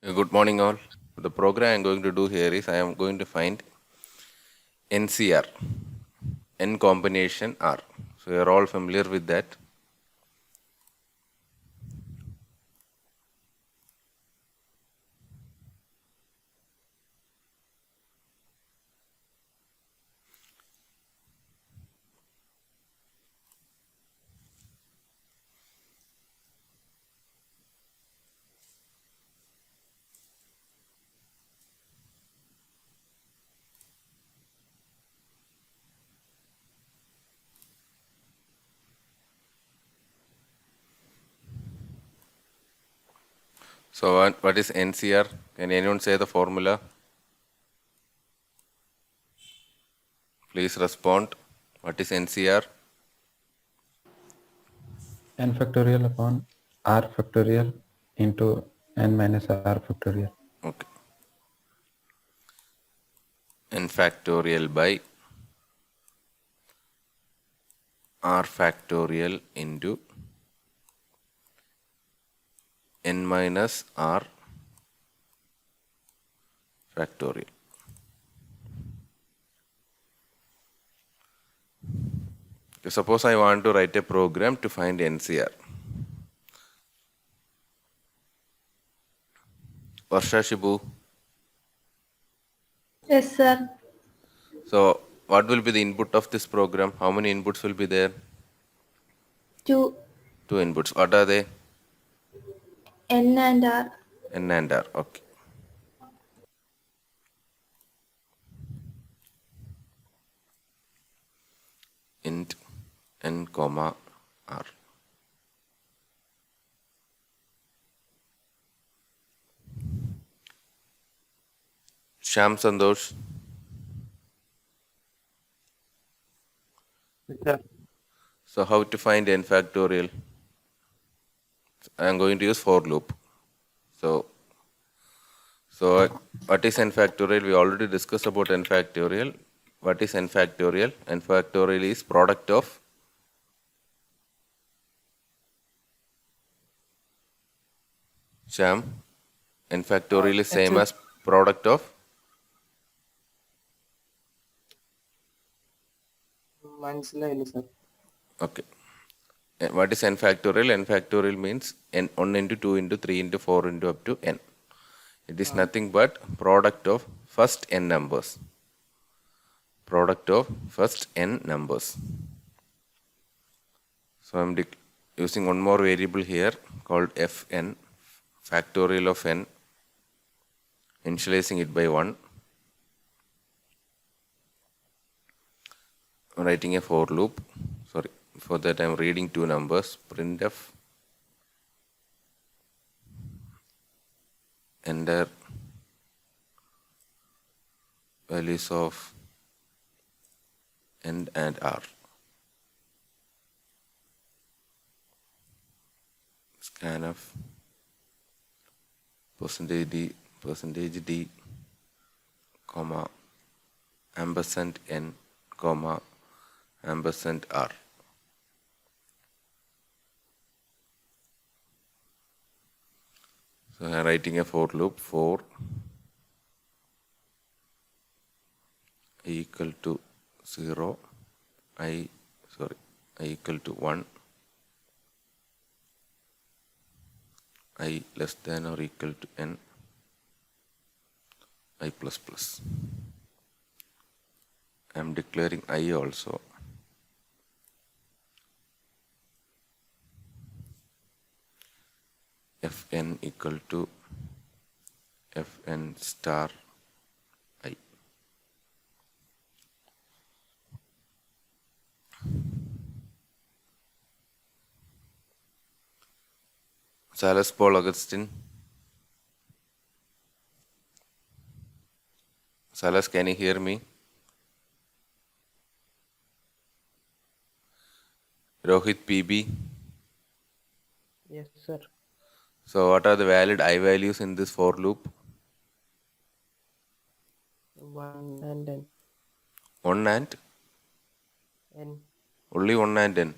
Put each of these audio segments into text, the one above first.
Good morning, all. The program I am going to do here is I am going to find NCR, N combination R. So you are all familiar with that. So what is NCR? Can anyone say the formula? Please respond. What is NCR? n factorial upon r factorial into n minus r factorial. Okay. N factorial by R factorial into N minus R factorial. Okay, suppose I want to write a program to find NCR. Varsha Shibu. Yes, sir. So what will be the input of this program? How many inputs will be there? 2 Two inputs. What are they? N and R. N and R. Okay. Int N comma R. Sham Sandosh. So how to find n factorial? I am going to use for loop. So what is n factorial? We already discussed about n factorial. What is n factorial? N factorial is product of Sham. N factorial is same as product of മനസ്സിലായില്ല sir. okay. What is n factorial? N factorial means n 1 into 2 into 3 into 4 into up to n. It is nothing but product of first n numbers. Product of first n numbers. So I am using one more variable here called fn, factorial of n, initializing it by 1. I'm writing a for loop. Sorry, for that I am reading two numbers. Printf enter values of n and r. Scanf percentage d, comma, ampersand n, comma, ampersand r. So I am writing a for loop for I equal to 0, I equal to 1, I less than or equal to n, I plus plus. I am declaring I also. Fn equal to Fn star I. Salas Paul Augustine. Salas, can you hear me? Rohit PB. Yes, sir. So what are the valid I values in this for loop? 1 and n. 1 and? N. Only 1 and n.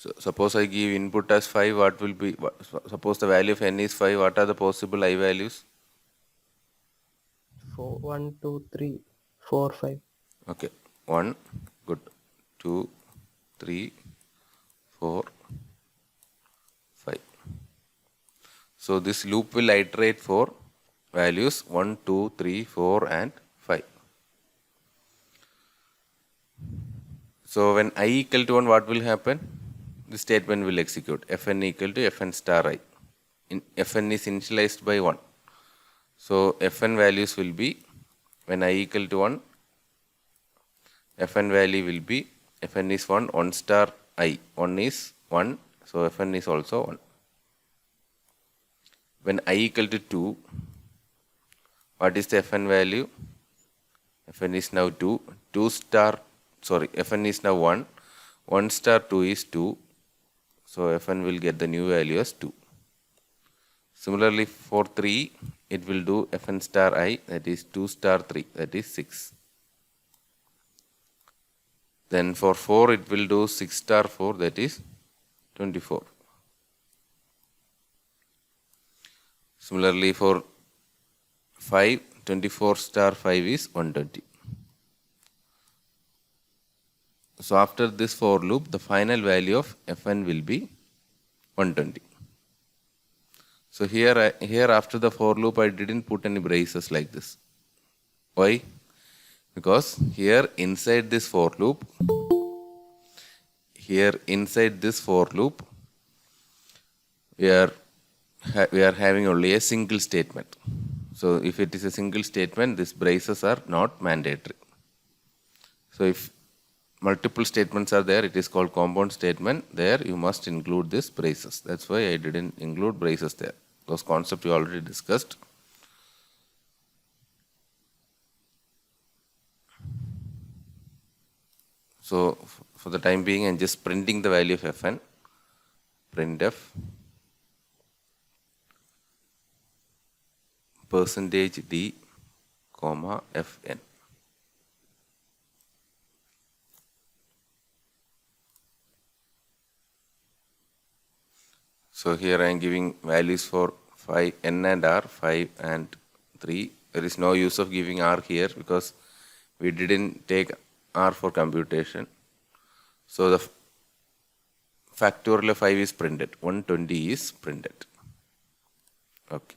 So suppose I give input as 5, what will be, suppose the value of n is 5, what are the possible I values? 4, 1, 2, 3, 4, 5. Okay, 1, good, 2, 3, 4, 5. So this loop will iterate for values 1, 2, 3, 4 and 5. So when I equal to 1, what will happen? The statement will execute fn equal to fn star I. Fn is initialized by 1. So fn values will be, when I equal to 1, fn value will be, fn is 1, 1 star I. 1 is 1, so fn is also 1. When I equal to 2, what is the fn value? Fn is now 2, 2 star, sorry, fn is now 1, 1 star 2 is 2, so fn will get the new value as 2. Similarly for 3, it will do fn star I, that is 2 star 3, that is 6. Then for 4, it will do 6 star 4, that is 24. Similarly for 5, 24 star 5 is 120. So after this for loop, the final value of fn will be 120. So here after the for loop, I didn't put any braces like this. Why? Because here inside this for loop, we are having only a single statement. So if it is a single statement, these braces are not mandatory. So if multiple statements are there, it is called compound statement. There you must include this braces. That's why I didn't include braces there. Those concepts we already discussed. So for the time being, I'm just printing the value of fn. Printf %d, fn. So here I am giving values for 5, n and r, 5 and 3. There is no use of giving r here because we didn't take r for computation. So the factorial of 5 is printed. 120 is printed. Okay.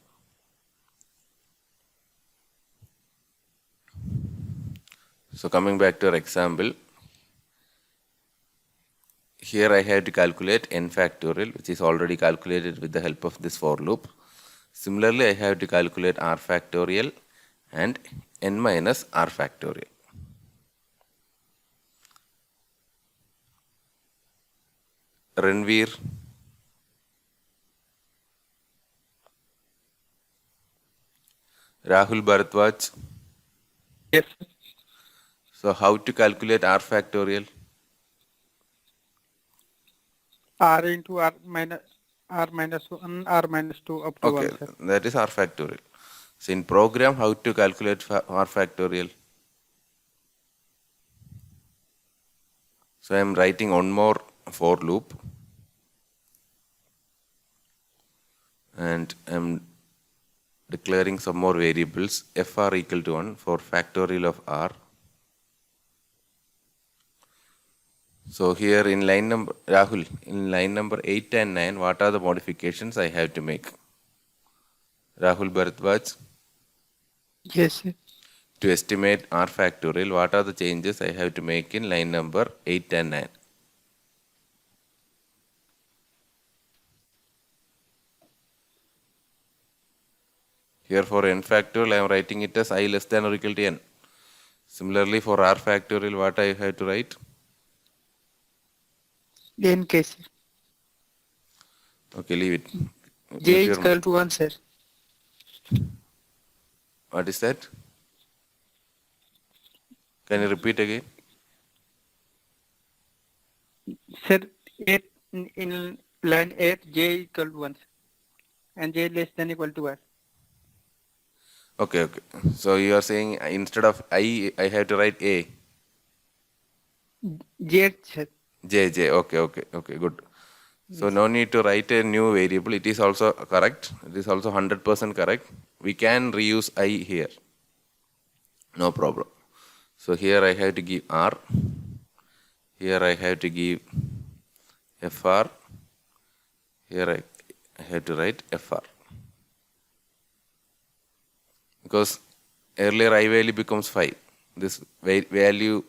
So coming back to our example, here I have to calculate n factorial, which is already calculated with the help of this for loop. Similarly, I have to calculate r factorial and n minus r factorial. Ranveer, Rahul Bharadwaj. Yes, So how to calculate r factorial? r into r minus 1, r minus 2 up to Okay, 1, sir. that is r factorial. So in program, how to calculate r factorial? So I am writing one more for loop and I am declaring some more variables fr equal to 1 for factorial of r. So here in line number, Rahul, in line number 8 and 9, what are the modifications I have to make? Rahul Bharadwaj, Yes, sir. to estimate r factorial, what are the changes I have to make in line number 8 and 9? Here for n factorial, I am writing it as I less than or equal to n. Similarly, for r factorial, what I have to write? n case, sir. Okay, leave it. J Use is your- equal to 1, sir. What is that? Can you repeat again? Sir, 8 in line 8, j equal to 1, sir. And j less than equal to r. Okay, okay. So you are saying instead of I have to write A. J, sir. J. Okay, good. So no need to write a new variable. It is also correct. It is also 100% correct. We can reuse I here. No problem. So here I have to give R. Here I have to give FR. Here I have to write FR. Because earlier I value becomes 5. This value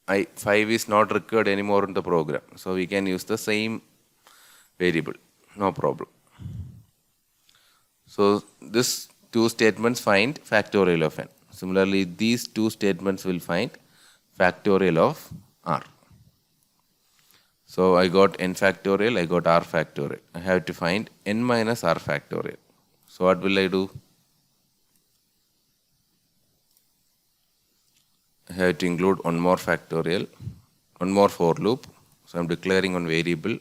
5 is not required anymore in the program. So we can use the same variable. No problem. So this two statements find factorial of n. Similarly, these two statements will find factorial of r. So I got n factorial, I got r factorial. I have to find n minus r factorial. So what will I do? I have to include one more factorial, one more for loop. So I'm declaring one variable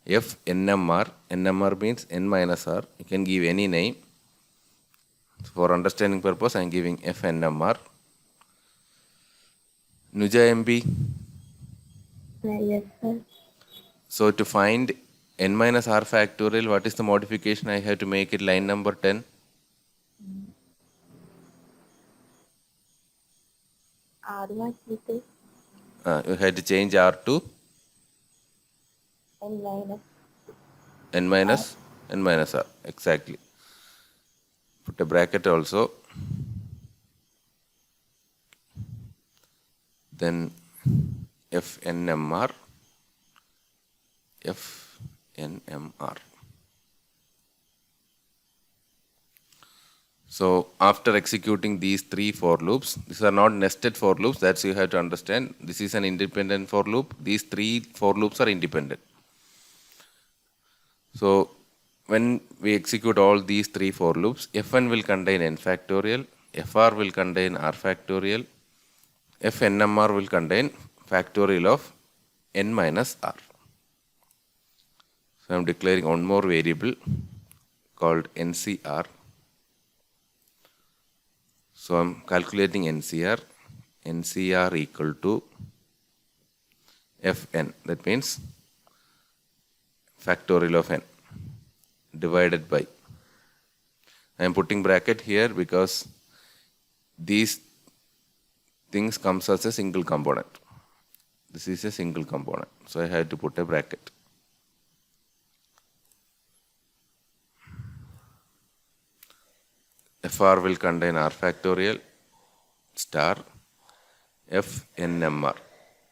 f nmr. Nmr means n minus r. You can give any name. For understanding purpose, I am giving f nmr. Nuja MB. Yes, sir. So to find n minus r factorial, what is the modification I have to make it line number 10? R1 equals You had to change r to n minus n minus r. Exactly. Put a bracket also. Then f nmr. F nmr. So after executing these three for loops, these are not nested for loops, that's you have to understand. This is an independent for loop. These three for loops are independent. So when we execute all these three for loops, Fn will contain n factorial, Fr will contain r factorial, Fnmr will contain factorial of n minus r. So I am declaring one more variable called ncr. So I am calculating ncr. ncr equal to fn. That means factorial of n divided by. I am putting bracket here because these things comes as a single component. This is a single component. So I had to put a bracket. Fr will contain r factorial star Fnmr.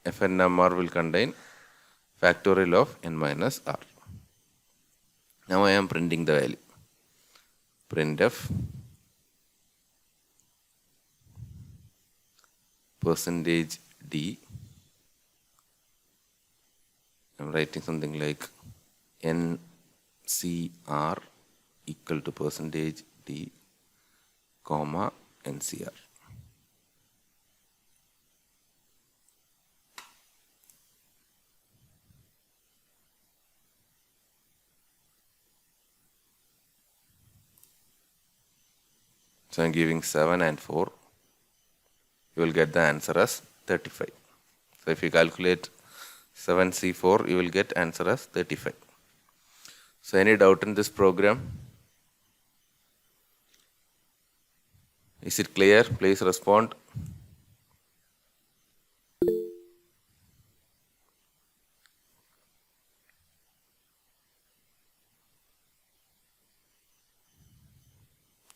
Fnmr will contain factorial of n minus r. Now I am printing the value. Printf percentage d. I am writing something like ncr equal to percentage d comma ncr. So I am giving 7 and 4. You will get the answer as 35. So if you calculate 7C4, you will get answer as 35. So any doubt in this program? Is it clear? Please respond.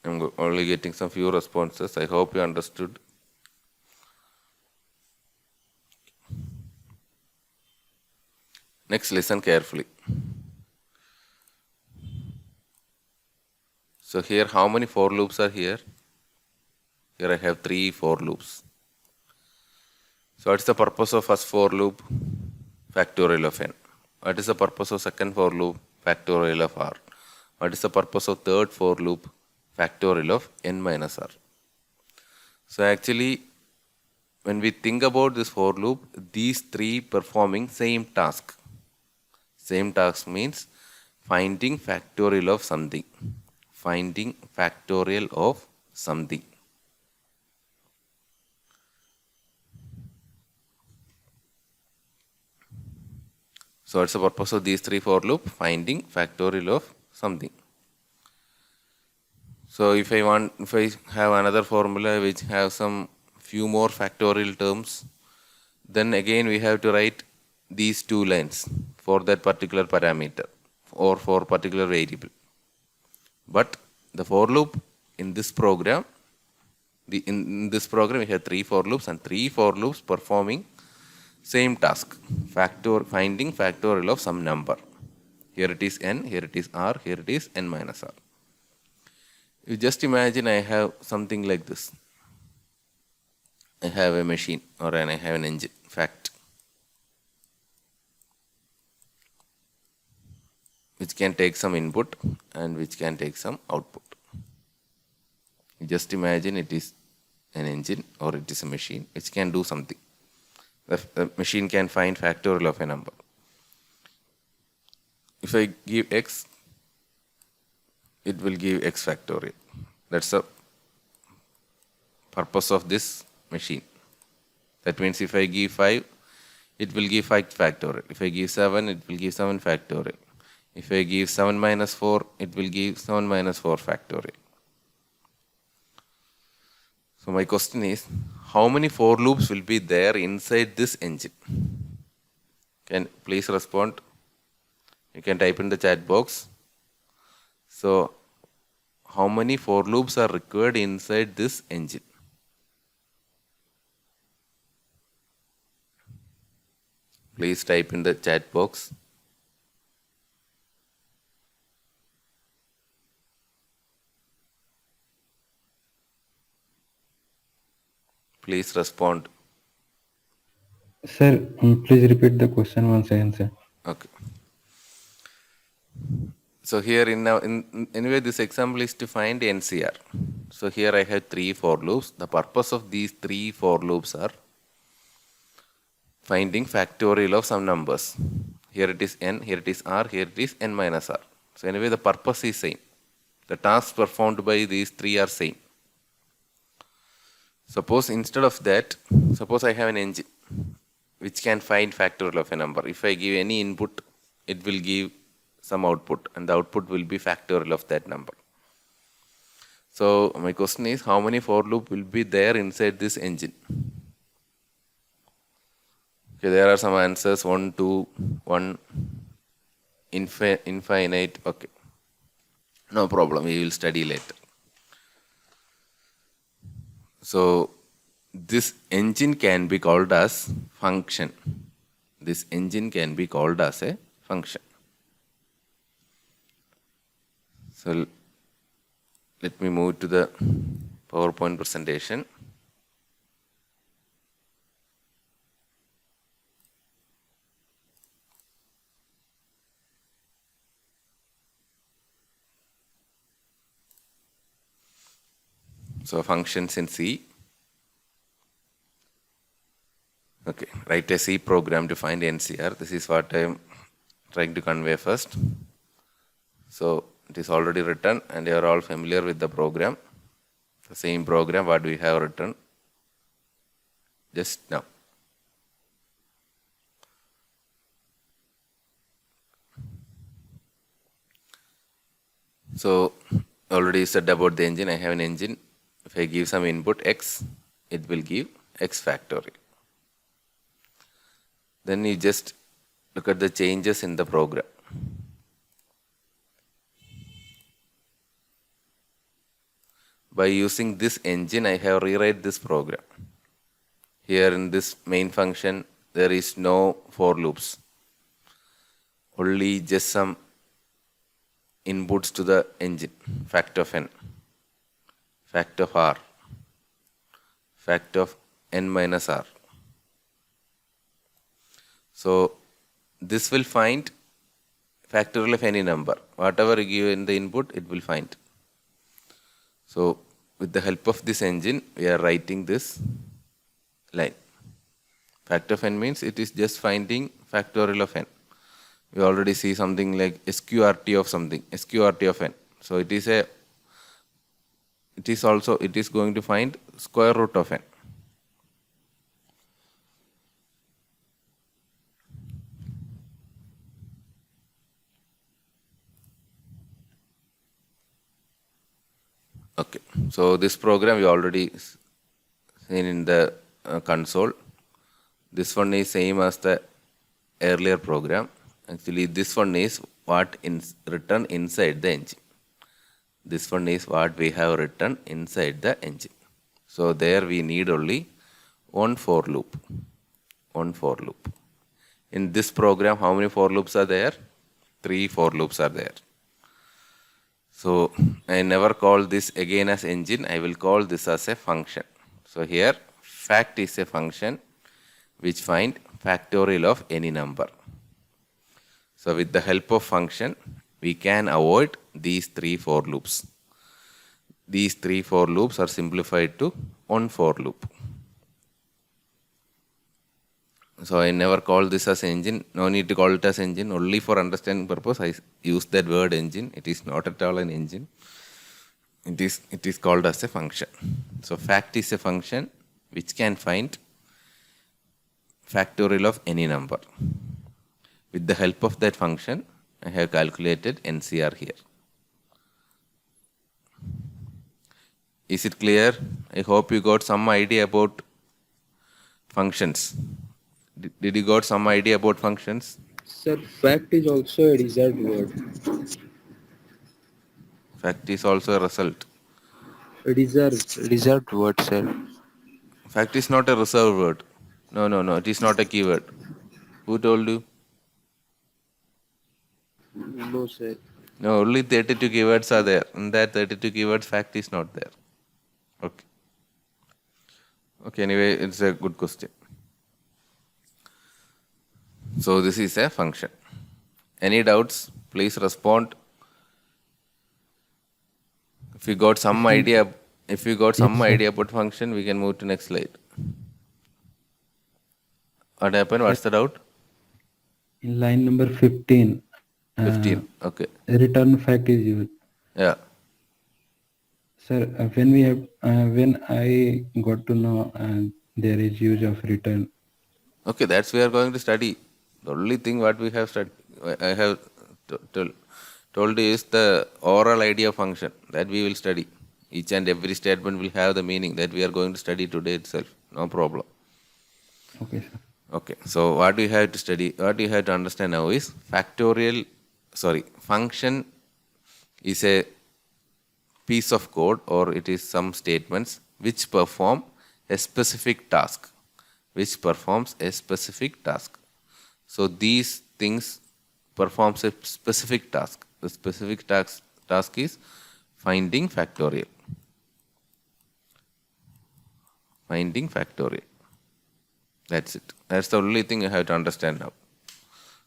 I'm only getting some few responses. I hope you understood. Next, listen carefully. So here, how many for loops are here? Here I have 3 for loops. So what is the purpose of first for loop? Factorial of n. What is the purpose of second for loop? Factorial of r. What is the purpose of third for loop? Factorial of n minus r. So actually, when we think about this for loop, these three performing same task. Same task means finding factorial of something. Finding factorial of something. So what's the purpose of these three for loop? Finding factorial of something. So if I have another formula which have some few more factorial terms, then again we have to write these two lines for that particular parameter or for particular variable. But the for loop in this program, in this program we have three for loops and three for loops performing same task, finding factorial of some number. Here it is n, here it is r, here it is n minus r. You just imagine I have something like this. I have a machine or I have an engine, fact, which can take some input and which can take some output. You just imagine it is an engine or it is a machine which can do something. The machine can find factorial of a number. If I give x, it will give x factorial. That's the purpose of this machine. That means if I give 5, it will give 5 factorial. If I give 7, it will give 7 factorial. If I give 7 minus 4, it will give 7 minus 4 factorial. So my question is, how many for loops will be there inside this engine? Can please respond? You can type in the chat box. So how many for loops are required inside this engine? Please type in the chat box. Please respond. Sir, please repeat the question once again, sir. Okay. So here anyway this example is to find NCR. So here I have three for loops. The purpose of these three for loops are finding factorial of some numbers. Here it is n, here it is r, here it is n minus r. So anyway the purpose is same. The tasks performed by these three are same. Suppose instead of that, suppose I have an engine which can find factorial of a number. If I give any input, it will give some output and the output will be factorial of that number. So my question is, how many for loop will be there inside this engine? Okay, there are some answers, 1, 2, 1, infinite, okay. No problem, we will study later. So this engine can be called as function. This engine can be called as a function. So let me move to the PowerPoint presentation. So functions in C. Okay, write a C program to find NCR. This is what I am trying to convey first. So it is already written and you are all familiar with the program. The same program what we have written just now. So already said about the engine, I have an engine. If I give some input x, it will give x factorial. Then you just look at the changes in the program. By using this engine, I have rewrite this program. Here in this main function, there is no for loops. Only just some inputs to the engine. Fact of n, fact of r, fact of n minus r. So this will find factorial of any number. Whatever you give in the input, it will find. So with the help of this engine, we are writing this line. Fact of n means it is just finding factorial of n. We already see something like SQRT of something, SQRT of n. So it is going to find square root of n. Okay, so this program you already seen in the console. This one is same as the earlier program. Actually, this one is what is written inside the engine. This one is what we have written inside the engine. So there we need only one for loop. One for loop. In this program, how many for loops are there? 3 for loops are there. So I never call this again as engine. I will call this as a function. So here fact is a function which find factorial of any number. So with the help of function, we can avoid these 3 for loops. These 3 for loops are simplified to one for loop. So I never call this as engine. No need to call it as engine. Only for understanding purpose, I use that word engine. It is not at all an engine. It is called as a function. So fact is a function which can find factorial of any number. With the help of that function, I have calculated NCR here. Is it clear? I hope you got some idea about functions. Did you got some idea about functions? Sir, fact is also a reserved word. Fact is also a result. Reserved word, sir. Fact is not a reserved word. No. It is not a keyword. Who told you? No, sir. No, only 32 keywords are there. In that 32 keywords, fact is not there. Okay. Okay, anyway, it's a good question. So this is a function. Any doubts? Please respond. If you got some idea about function, we can move to next slide. What happened? What's the doubt? In line number 15. 15. Okay. Return fact is used. Yeah. Sir, when I got to know there is use of return. Okay, that's we are going to study. The only thing what we have I have told you is the oral idea of function that we will study. Each and every statement will have the meaning that we are going to study today itself. No problem. Okay, sir. Okay, so what we have to study, what we have to understand now is function is a piece of code or it is some statements which perform a specific task. Which performs a specific task. So these things performs a specific task. The specific task is finding factorial. Finding factorial. That's it. That's the only thing you have to understand now.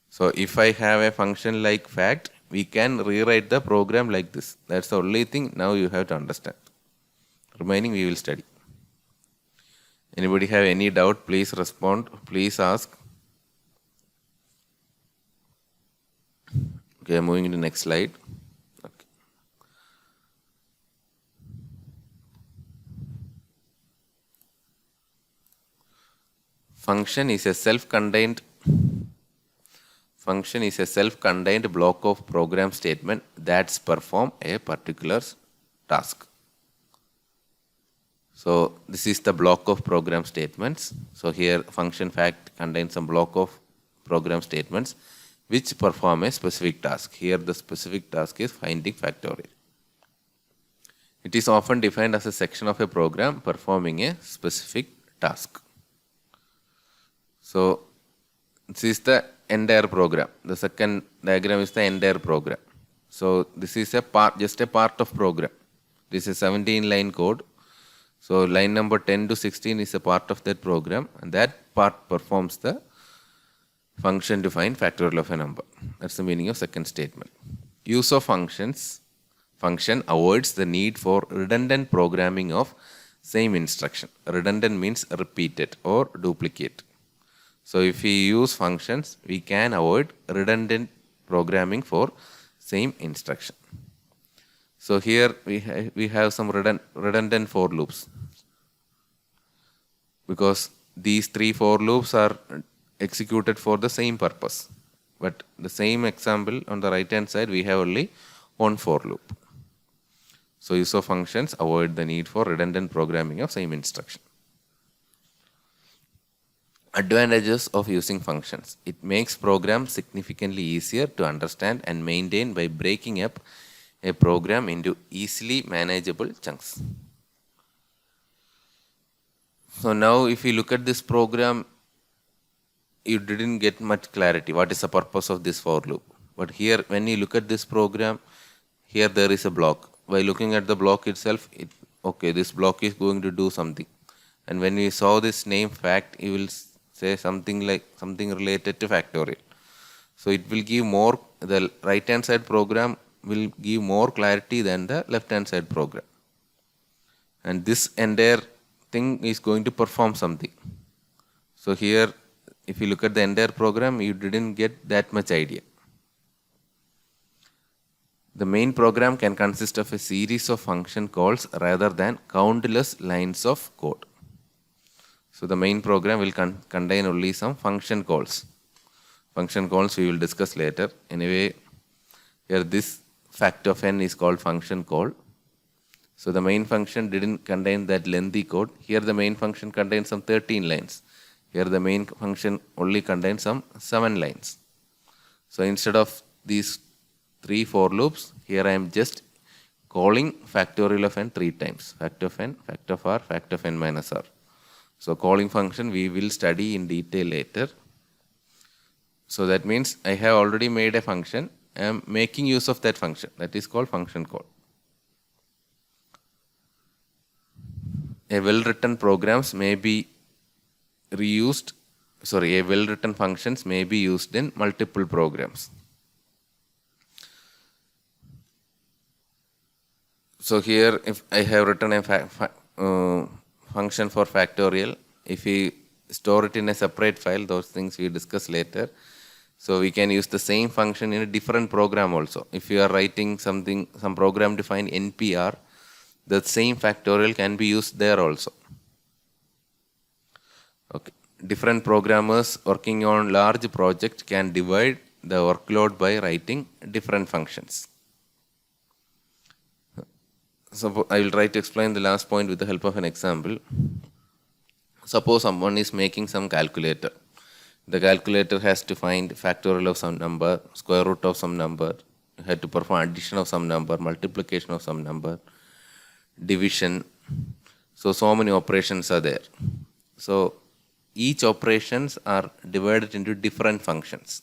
So if I have a function like fact, we can rewrite the program like this. That's the only thing now you have to understand. Remaining we will study. Anybody have any doubt? Please respond. Please ask. Okay, moving to the next slide. Okay. Function is a self-contained block of program statement that's perform a particular task. So this is the block of program statements. So here function fact contains some block of program statements which perform a specific task. Here the specific task is finding factorial. It is often defined as a section of a program performing a specific task. So this is the entire program. The second diagram is the entire program. So this is just a part of program. This is 17-line code. So line number 10 to 16 is a part of that program, and that part performs the function to find factorial of a number. That's the meaning of second statement. Use of function avoids the need for redundant programming of same instruction. Redundant means repeated or duplicate. So if we use functions, we can avoid redundant programming for same instruction. So here we have some redundant for loops, because these 3 for loops are executed for the same purpose. But the same example on the right hand side, we have only one for loop. So use of functions avoid the need for redundant programming of same instruction. Advantages of using functions. It makes programs significantly easier to understand and maintain by breaking up a program into easily manageable chunks. So now if you look at this program, you didn't get much clarity. What is the purpose of this for loop? But here, when you look at this program, here there is a block. By looking at the block itself, okay, this block is going to do something. And when we saw this name fact, you will say something like something related to factorial. So it will give more, the right hand side program will give more clarity than the left hand side program. And this entire thing is going to perform something. So here, if you look at the entire program, you didn't get that much idea. The main program can consist of a series of function calls rather than countless lines of code. So the main program will contain only some function calls. Function calls we will discuss later. Anyway, here this fact of n is called function call. So the main function didn't contain that lengthy code. Here the main function contains some 13 lines. Here the main function only contains some 7 lines. So instead of these 3 for loops, here I am just calling factorial of n 3 times. Fact of n, fact of r, fact of n minus r. So calling function we will study in detail later. So that means I have already made a function. I am making use of that function. That is called function call. A well-written programs may be reused, a well-written functions may be used in multiple programs. So here, if I have written a function for factorial, if we store it in a separate file, those things we discuss later. So we can use the same function in a different program also. If you are writing something, some program defined NPR, the same factorial can be used there also. Okay. Different programmers working on large projects can divide the workload by writing different functions. So I will try to explain the last point with the help of an example. Suppose someone is making some calculator. The calculator has to find factorial of some number, square root of some number, you have to perform addition of some number, multiplication of some number, division. So many operations are there. So each operations are divided into different functions.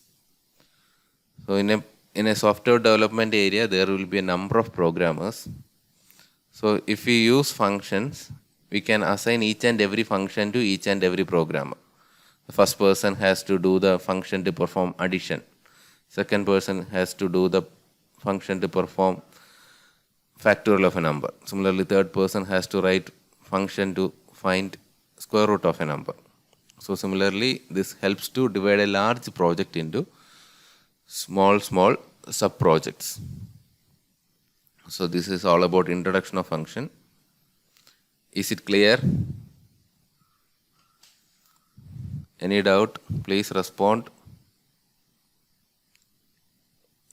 So in a software development area, there will be a number of programmers. So if we use functions, we can assign each and every function to each and every programmer. The first person has to do the function to perform addition. Second person has to do the function to perform factorial of a number. Similarly, third person has to write function to find square root of a number. So similarly, this helps to divide a large project into small sub-projects. So this is all about introduction of function. Is it clear? Any doubt? Please respond.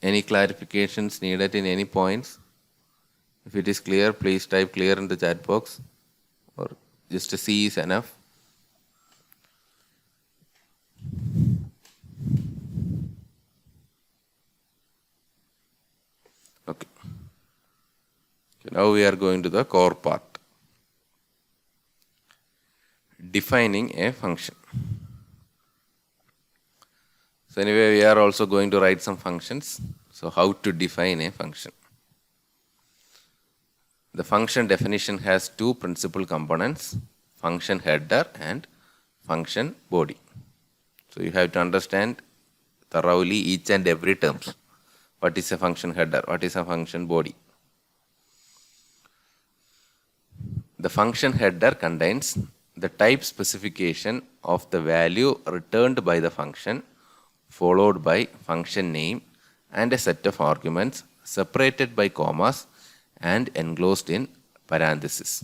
Any clarifications needed in any points? If it is clear, please type clear in the chat box, or just a C is enough. Okay. Now we are going to the core part. Defining a function. So anyway, we are also going to write some functions. So how to define a function? The function definition has two principal components, function header and function body. So you have to understand thoroughly each and every terms. What is a function header? What is a function body? The function header contains the type specification of the value returned by the function, followed by function name and a set of arguments separated by commas and enclosed in parentheses.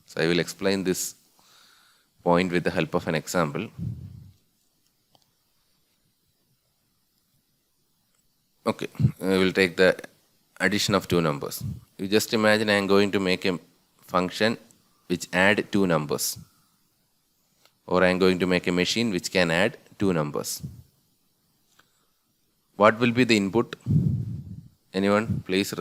So I will explain this point with the help of an example. Okay, I will take the addition of two numbers. You just imagine I am going to make a function which add two numbers, or I am going to make a machine which can add two numbers. What will be the input? Anyone please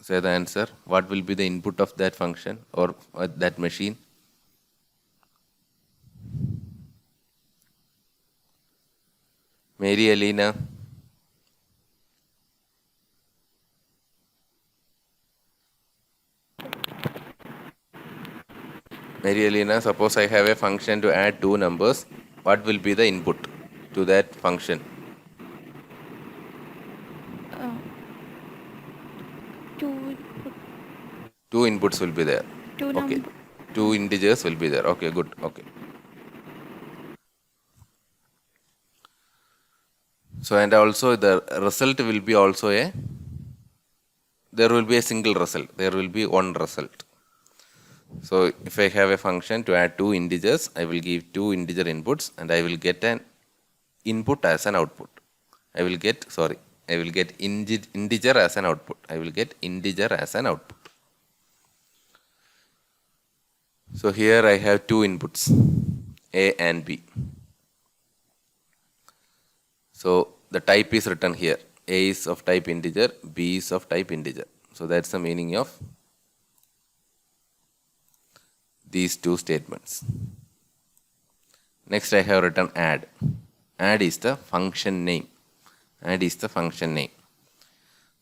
say the answer. What will be the input of that function or that machine? Mary Elena. Mary Elena, suppose I have a function to add two numbers. What will be the input to that function? Two Two inputs will be there. two Okay. number. Two integers will be there. Okay, good. Okay. So, and also the result will be also there will be a single result. There will be one result. So, if I have a function to add two integers, I will give two integer inputs and I will get an input as an output. I will get integer as an output. I will get integer as an output. So, here I have two inputs, A and B. So, the type is written here. A is of type integer, B is of type integer. So, that's the meaning of these two statements. Next, I have written add. Add is the function name. Add is the function name.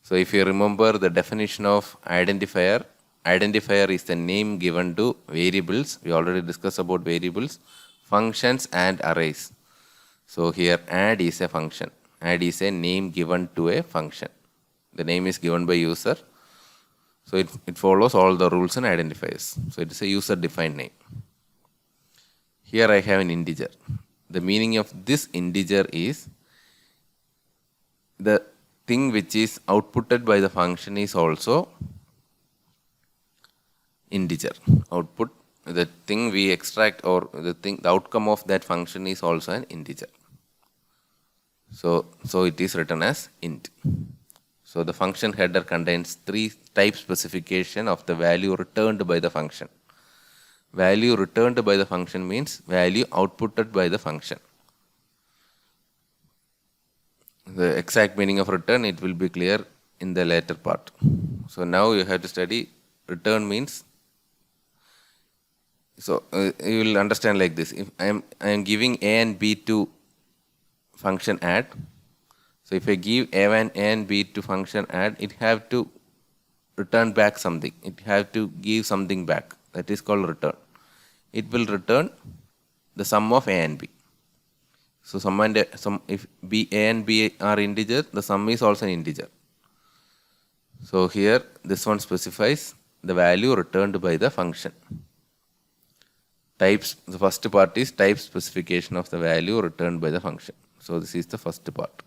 So, if you remember the definition of identifier, identifier is the name given to variables. We already discussed about variables, functions and arrays. So, here add is a function. Add is a name given to a function. The name is given by user. So, it follows all the rules and identifiers. So, it is a user defined name. Here I have an integer. The meaning of this integer is the thing which is outputted by the function is also integer. Output, the thing we extract or the outcome of that function is also an integer. So it is written as int. So the function header contains three type specification of the value returned by the function. Value returned by the function means value outputted by the function. The exact meaning of return, it will be clear in the later part. So now you have to study return means. So you will understand like this. If I am giving A and B to function add. So if I give A and B to function add, it have to return back something. It have to give something back. That is called return. It will return the sum of A and B. So if A and B are integer, the sum is also an integer. So here this one specifies the value returned by the function. Types, the first part is type specification of the value returned by the function. So this is the first part.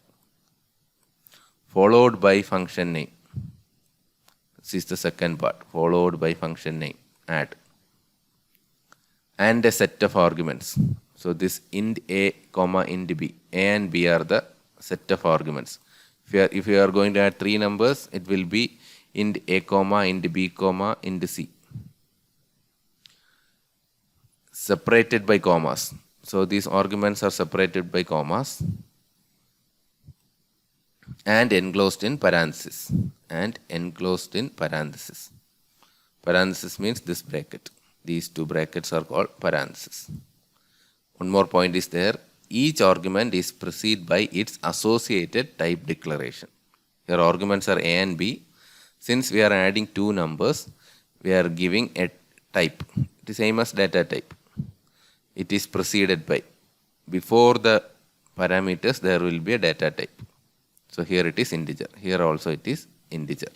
Followed by function name. This is the second part, followed by function name, add. And a set of arguments. So this int A, comma int B. A and B are the set of arguments. If you are going to add three numbers, it will be int A, comma, int B, comma, int C. Separated by commas. So these arguments are separated by commas and enclosed in parenthesis. And enclosed in parenthesis. Parenthesis means this bracket. These two brackets are called parenthesis. One more point is there. Each argument is preceded by its associated type declaration. Here arguments are A and B. Since we are adding two numbers, we are giving a type. It is same as data type. It is preceded by. Before the parameters, there will be a data type. So here it is integer. Here also it is integer.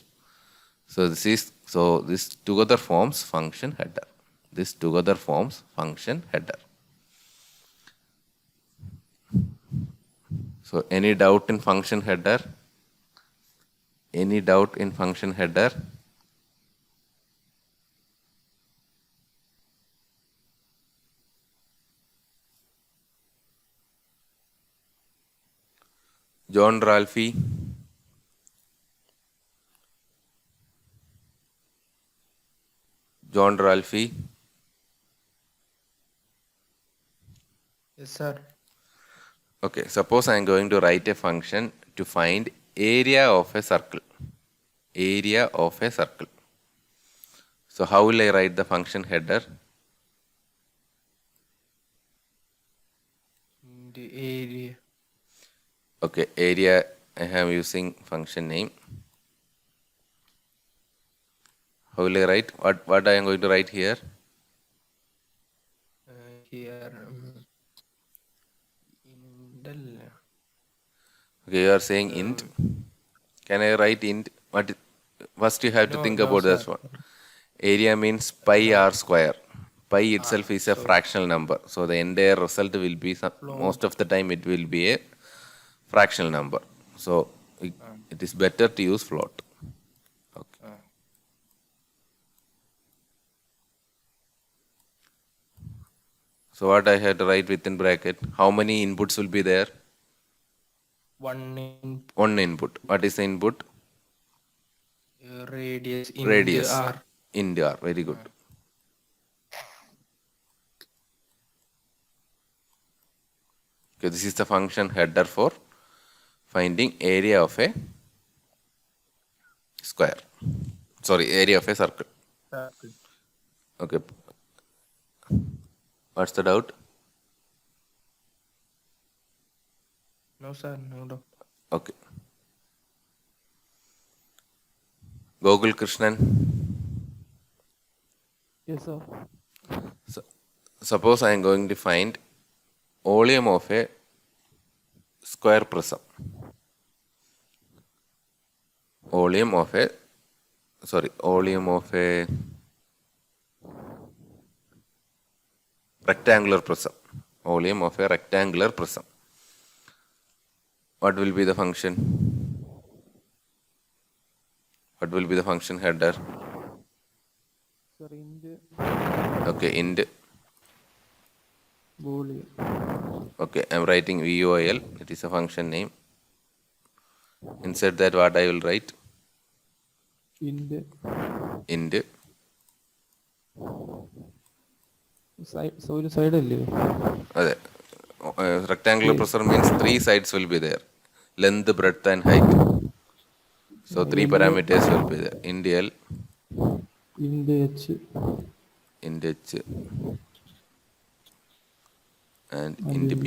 So this together forms function header. This together forms function header. So any doubt in function header? Any doubt in function header? John Ralphie. John Ralphie. Yes, sir. Okay, suppose I am going to write a function to find area of a circle. Area of a circle. So how will I write the function header? The area. Okay, area I am using function name. How will I write? What I am going to write here? Here. In Okay, you are saying int. Can I write int? First you have to No, think no, about this sir. one. Area means pi r square. Pi itself is a fractional number. So the entire result will be, most of the time it will be a fractional number. So it is better to use float. Okay. So what I had to write within bracket? How many inputs will be there? one One input. What is the input? radius in Radius. the R. Int r. Very good. Okay, this is the function header for finding area of a square. Sorry, area of a circle. Okay. What's the doubt? No, sir. No doubt. Okay. Gogul Krishnan. Yes, sir. So, suppose I am going to find volume of a square prism. Volume of a rectangular prism. Volume of a rectangular prism. What will be the function? What will be the function header? Sir, int Okay, int. volume. Okay, I am writing VOL. It is a function name. Inside that, what I will write? Int Int. ഒരു side അല്ലേ? അതെ. Rectangular prism means 3 sides will be there. Length, breadth and height. So 3 parameters will be there. Int L, int h int h and int b.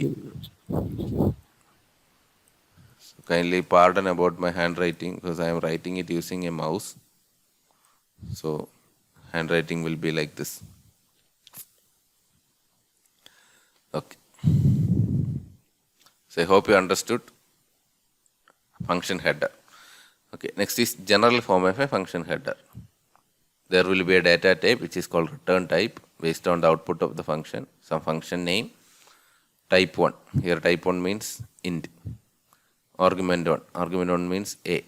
So kindly pardon about my handwriting because I am writing it using a mouse. So handwriting will be like this. Okay. So I hope you understood function header. Okay, next is general form of a function header. There will be a data type which is called return type based on the output of the function. Some function name, type 1. Here type 1 means int. Argument 1. Argument 1 means a.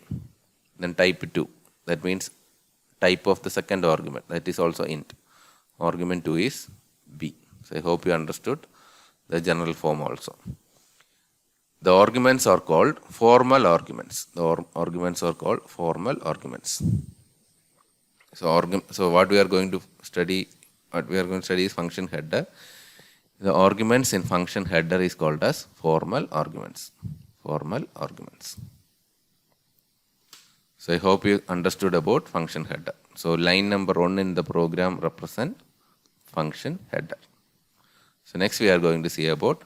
Then type 2. That means type of the second argument. That is also int. Argument 2 is b. So I hope you understood the general form also. The arguments are called formal arguments. The arguments are called formal arguments. So what we are going to study is function header. The arguments in function header is called as formal arguments. Formal arguments. So I hope you understood about function header. So line number 1 in the program represent function header. So next we are going to see about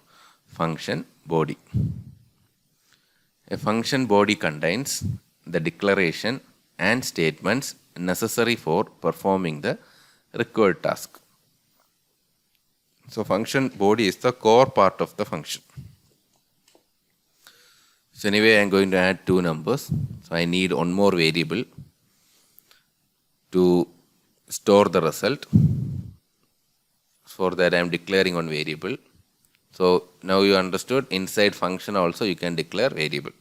function body. A function body contains the declaration and statements necessary for performing the required task. So function body is the core part of the function. So anyway, I am going to add 2 numbers. So I need one more variable to store the result. For that I am declaring one variable. So now you understood inside function also you can declare variable.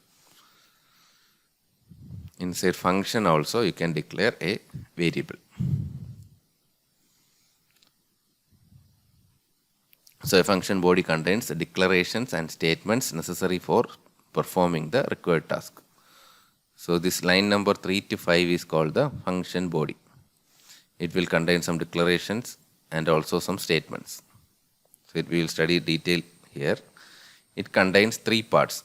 Inside function also you can declare a variable. So a function body contains the declarations and statements necessary for performing the required task. So this line number 3 to 5 is called the function body. It will contain some declarations and also some statements. So we will study detail here. It contains three parts.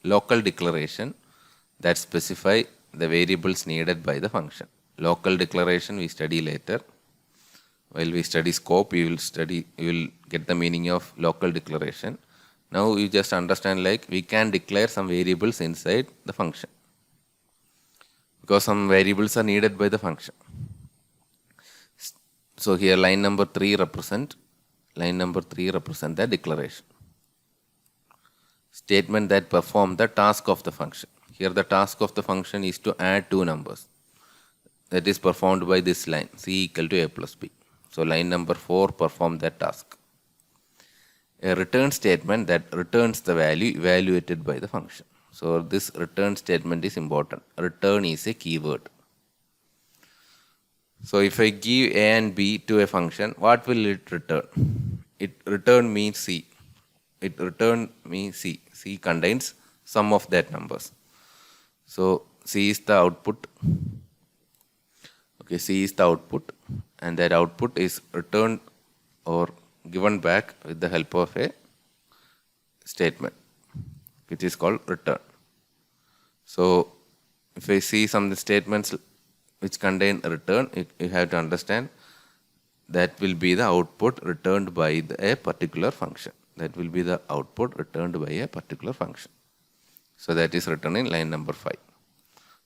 Local declaration that specify the variables needed by the function. Local declaration we study later. While we study scope, you will get the meaning of local declaration. Now you just understand, like, we can declare some variables inside the function because some variables are needed by the function. So here line number 3 represent the declaration. Statement that perform the task of the function. Here the task of the function is to add two numbers. That is performed by this line, c equal to a plus b. So line number 4 perform that task. A return statement that returns the value evaluated by the function. So this return statement is important. Return is a keyword. So if I give a and b to a function, what will it return? It return me c. C contains some of that numbers. So c is the output. Okay, c is the output, and that output is returned or given back with the help of a statement, which is called return. So if I see some statements which contain a return, you have to understand that will be the output returned by a particular function. So that is written in line number 5.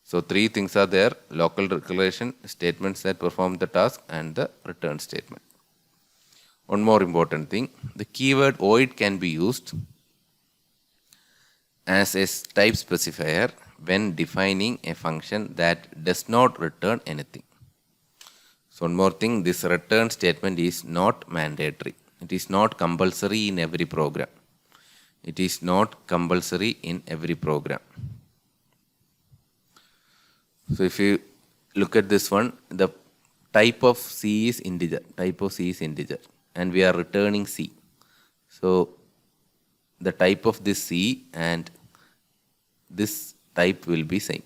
So three things are there: local declaration, statements that perform the task, and the return statement. One more important thing, the keyword void can be used as a type specifier when defining a function that does not return anything. So one more thing, this return statement is not mandatory. It is not compulsory in every program. So if you look at this one, the type of C is integer. And we are returning C. So the type of this C and this type will be same.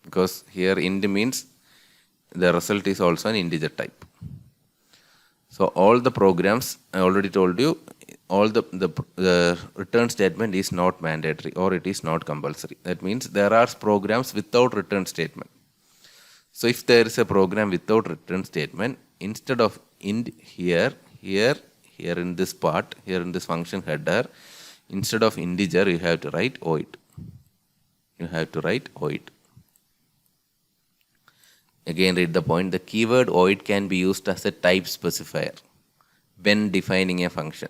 Because here int means the result is also an integer type. So all the programs, I already told you, all the return statement is not mandatory or it is not compulsory. That means there are programs without return statement. So if there is a program without return statement, instead of int here in this part, here in this function header, instead of integer you have to write void. Again, read the point. The keyword void can be used as a type specifier when defining a function.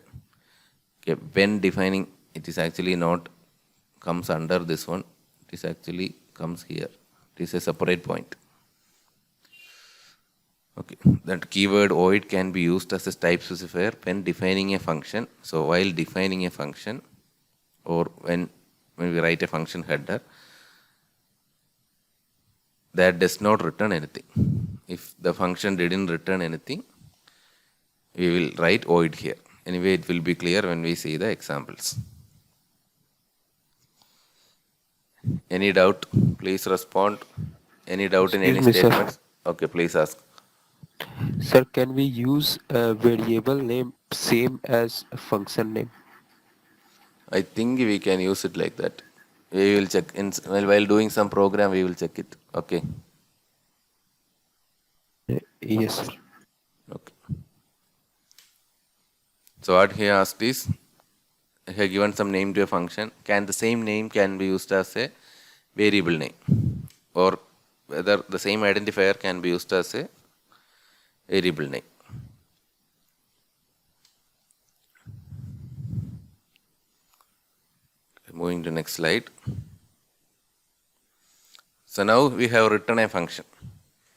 Okay, when defining, it is actually not comes under this one. It is actually comes here. It is a separate point. Okay, that keyword void can be used as a type specifier when defining a function. So while defining a function, or when we write a function header, that does not return anything. If the function didn't return anything, we will write void here. Anyway, it will be clear when we see the examples. Any doubt? Please respond. Any doubt in any Excuse me, sir. statements? Okay, please ask. Sir, can we use a variable name same as a function name? I think we can use it like that. We will check while doing some program. We will check it. Okay. Yes, sir. Okay. So what he asked is, he has given some name to a function. Can the same name can be used as a variable name, or whether the same identifier can be used as a variable name? Moving to next slide. So now we have written a function.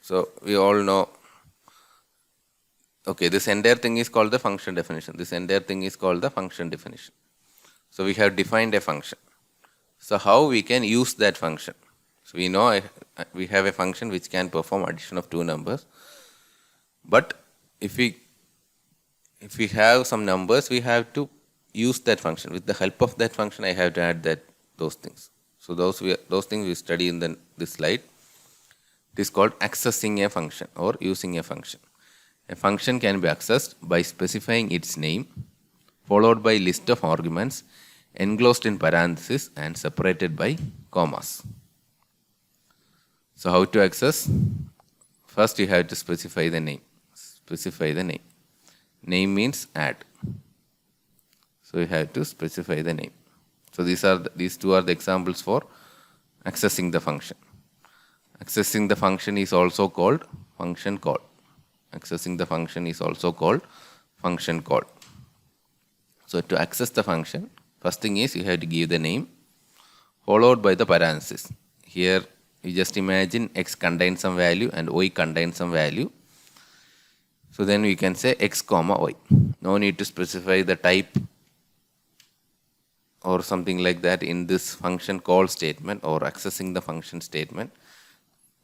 So we all know, okay, this entire thing is called the function definition. So we have defined a function. So how we can use that function? So we know we have a function which can perform addition of two numbers. But if we have some numbers, we have to use that function. With the help of that function, I have to add those things. So those things we study in this slide. It is called accessing a function or using a function. A function can be accessed by specifying its name, followed by list of arguments, enclosed in parentheses and separated by commas. So how to access? First you have to specify the name. Specify the name. Name means add. So you have to specify the name. So these two are the examples for accessing the function. Accessing the function is also called function call. Accessing the function is also called function call. So to access the function, first thing is you have to give the name followed by the parenthesis. Here you just imagine x contains some value and y contains some value. So then we can say x comma y. No need to specify the type or something like that in this function call statement or accessing the function statement.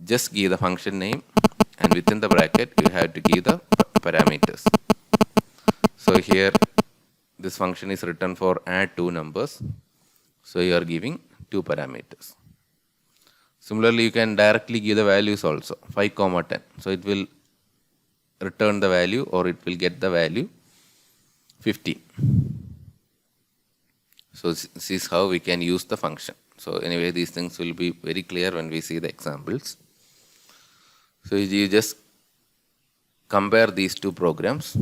Just give the function name and within the bracket you have to give the parameters. So here this function is written for add two numbers. So you are giving two parameters. Similarly, you can directly give the values also 5, 10. So it will return the value or it will get the value 15. So this is how we can use the function. So anyway, these things will be very clear when we see the examples. So you just compare these two programs.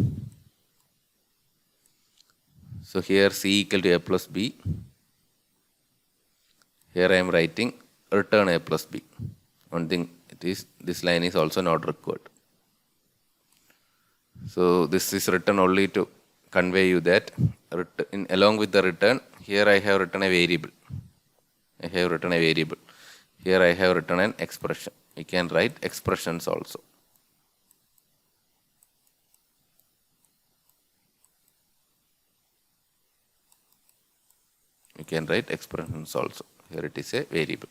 So here C equal to A plus B. Here I am writing return A plus B. One thing it is, this line is also not required. So this is written only to convey you that along with the return, here I have written a variable. I have written a variable. Here I have written an expression. You can write expressions also. You can write expressions also. Here it is a variable.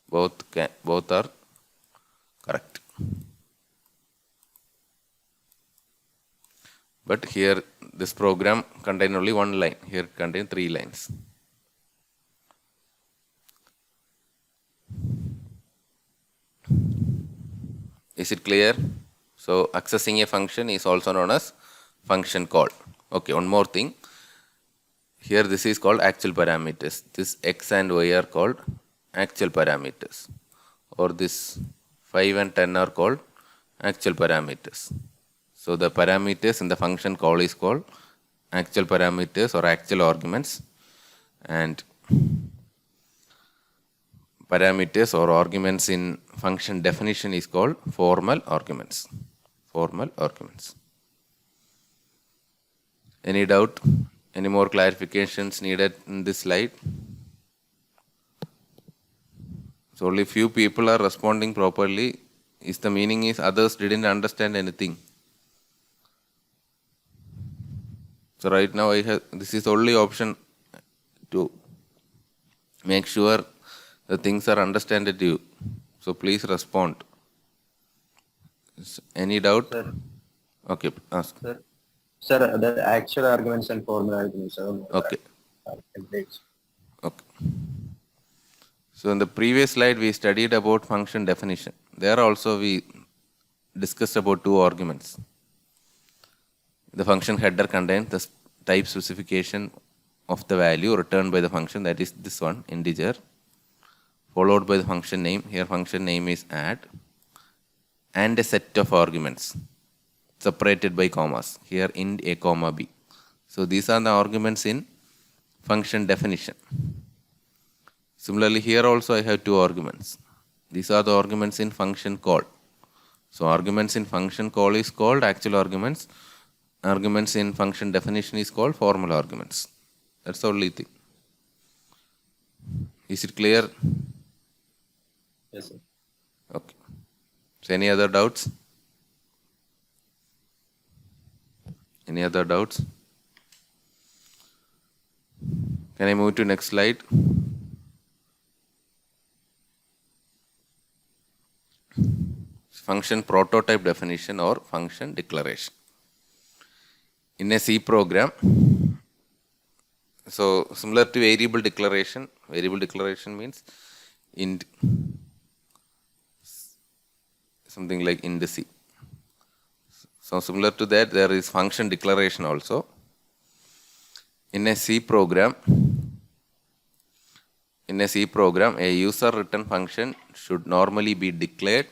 Both are correct. But here this program contains only one line. Here it contains 3 lines. Is it clear? So accessing a function is also known as function call. Okay, one more thing. Here this is called actual parameters. This x and y are called actual parameters. Or this 5 and 10 are called actual parameters. So the parameters in the function call is called actual parameters or actual arguments, and parameters or arguments in function definition is called formal arguments. Formal arguments. Any doubt? Any more clarifications needed in this slide? So only few people are responding properly. Is the meaning is others didn't understand anything? So right now this is only option to make sure the things are understood to you. So please respond. Any doubt? Sir. Okay, ask. Sir, the actual arguments and formal arguments are Okay. templates. Okay. So in the previous slide we studied about function definition. There also we discussed about 2 arguments. The function header contains the type specification of the value returned by the function, that is this one, integer, followed by the function name. Here function name is add, and a set of arguments separated by commas. Here int a comma b. So these are the arguments in function definition. Similarly, here also I have 2 arguments. These are the arguments in function call. So arguments in function call is called actual arguments. Arguments in function definition is called formal arguments. That's the only thing. Is it clear? Yes, sir. Okay. So any other doubts? Any other doubts? Can I move to next slide? Function prototype definition or function declaration. In a C program, so similar to variable declaration means int something like int c. So similar to that, there is function declaration also. In a C program, a user return function should normally be declared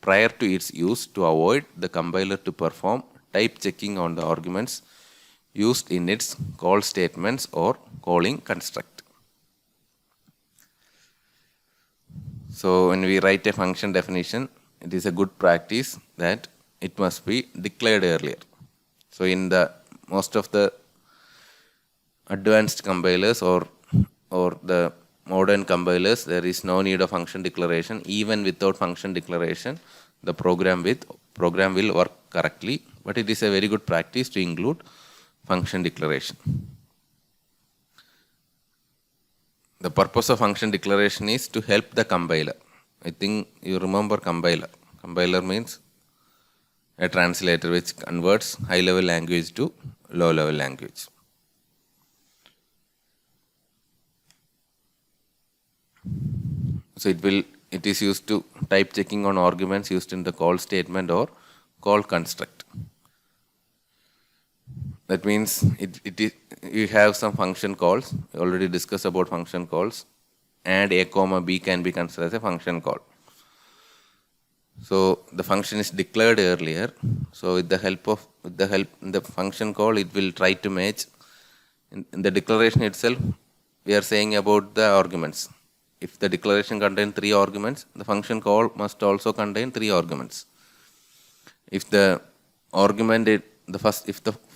prior to its use to avoid the compiler to perform type checking on the arguments used in its call statements or calling construct. So when we write a function definition, it is a good practice that it must be declared earlier. So in the most of the advanced compilers or the modern compilers, there is no need of function declaration. Even without function declaration, the program will work correctly. But it is a very good practice to include function declaration. The purpose of function declaration is to help the compiler. I think you remember compiler. Compiler means a translator which converts high-level language to low-level language. So it is used to type checking on arguments used in the call statement or call construct. That means you have some function calls. We already discussed about function calls. And a comma b can be considered as a function call. So the function is declared earlier. So with the help in the function call, it will try to match. In the declaration itself, we are saying about the arguments. If the declaration contains 3 arguments, the function call must also contain 3 arguments. If the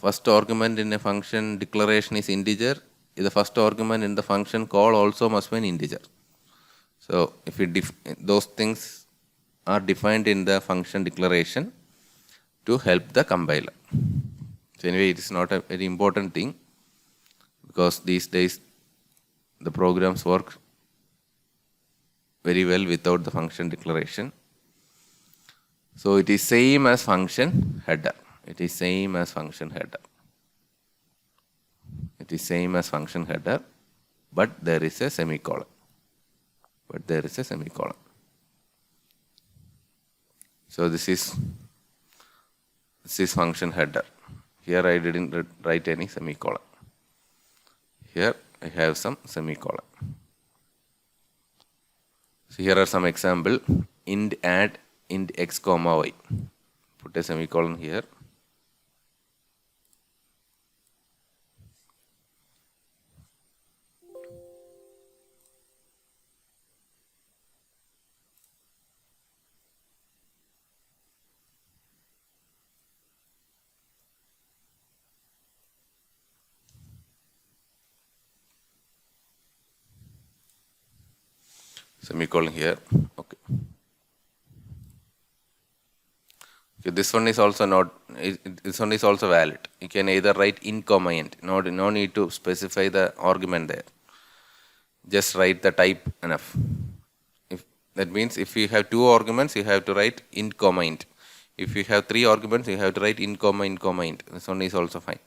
first argument in a function declaration is integer, the first argument in the function call also must be an integer. So if those things are defined in the function declaration to help the compiler. So anyway, it is not a very important thing because these days the programs work very well without the function declaration. So it is same as function header. It is same as function header. It is same as function header, but there is a semicolon. So this is function header. Here I didn't write any semicolon. Here I have some semicolon. So here are some example. Int add int x comma y. Put a semicolon here. Semicolon here. Okay. This one is also valid. You can either write int comma int. No need to specify the argument there. Just write the type enough. That means if you have 2 arguments, you have to write int comma int. If you have 3 arguments, you have to write int comma int comma int. This one is also fine.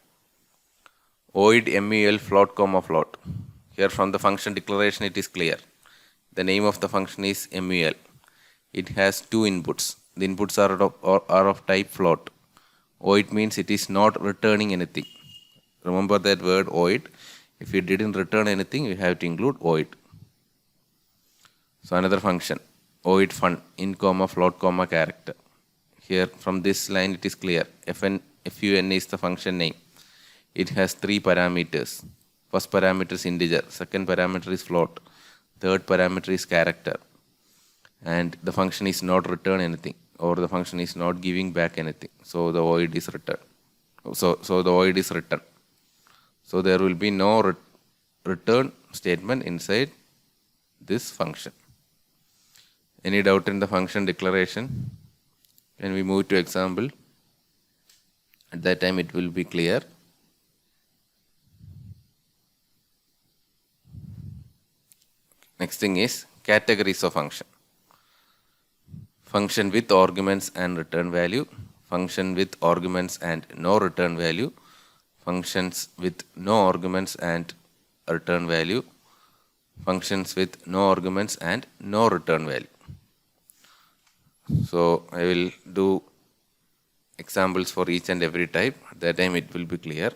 Void mul float comma float. Here from the function declaration it is clear. The name of the function is mul. It has 2 inputs. The inputs are of type float. Void means it is not returning anything. Remember that word void. If it didn't return anything, you have to include void. So another function, void fun, int comma float comma character. Here from this line it is clear. fun is the function name. It has 3 parameters. First parameter is integer. Second parameter is float. Third parameter is character. And the function is not return anything, or the function is not giving back anything. So the void is returned. So the void is written. So there will be no return statement inside this function. Any doubt in the function declaration? When we move to example, at that time it will be clear. Next thing is categories of function. Function with arguments and return value, function with arguments and no return value, functions with no arguments and return value, functions with no arguments and no return value. So I will do examples for each and every type. At that time it will be clear.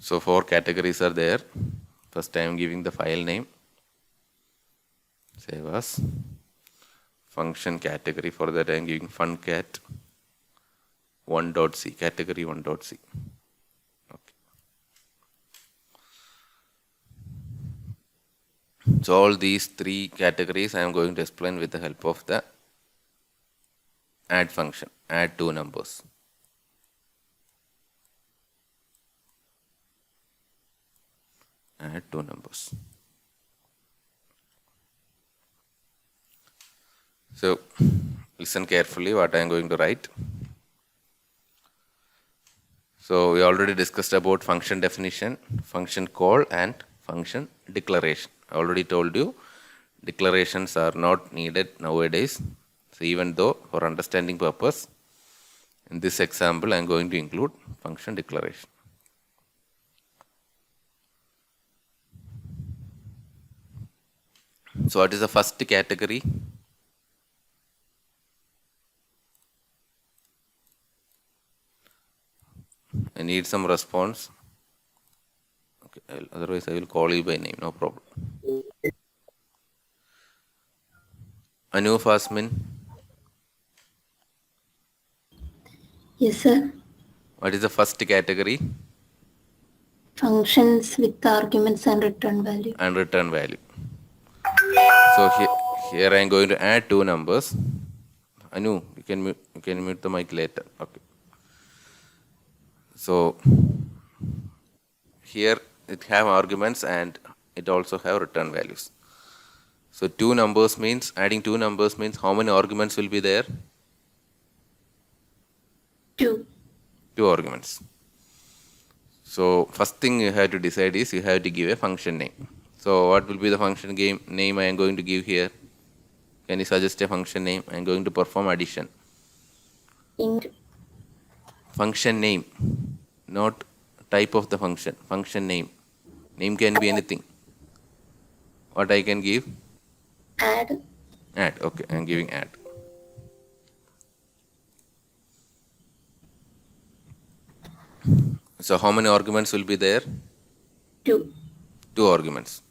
So 4 categories are there. First I am giving the file name. Save as function category. For that I am giving funcat 1.c, category 1.c. Okay. So all these 3 categories I am going to explain with the help of the add function. Add 2 numbers. Add 2 numbers. So listen carefully what I am going to write. So we already discussed about function definition, function call and function declaration. I already told you declarations are not needed nowadays. So even though for understanding purpose, in this example I am going to include function declaration. So what is the first category? I need some response. Okay, otherwise I will call you by name, no problem. Anu Fasmin, Yes, sir. what is the first category? Functions with arguments and return value. And return value. So here I am going to add 2 numbers. Anu, you can mute the mic later. Okay. So here it have arguments and it also have return values. So 2 numbers means, adding 2 numbers means how many arguments will be there? 2. 2 arguments. So first thing you have to decide is you have to give a function name. So what will be the function name I am going to give here? Can you suggest a function name? I am going to perform addition. Int. Function name, not type of the function. Function name. Name can be anything. What I can give? Add. Add. Okay, I am giving add. So how many arguments will be there? 2. 2 arguments.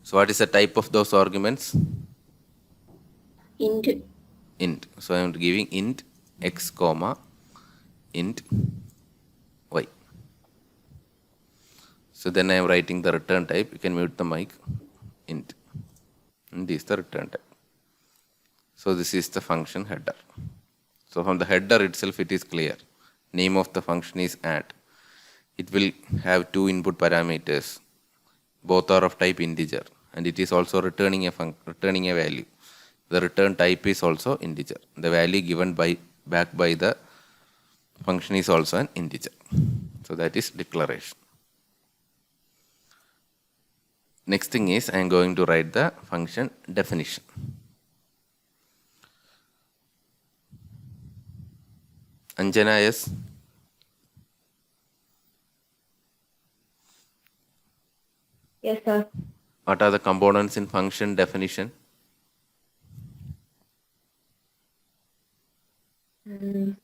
So what is the type of those arguments? Int. Int. So I am giving int x comma int y. So then I am writing the return type. You can mute the mic. Int. And this is the return type. So this is the function header. So from the header itself it is clear. Name of the function is add. It will have 2 input parameters. Both are of type integer, and it is also returning a value. The return type is also integer. The value given back by the function is also an integer. So that is declaration. Next thing is I am going to write the function definition. Anjana, yes? Yes, sir. What are the components in function definition?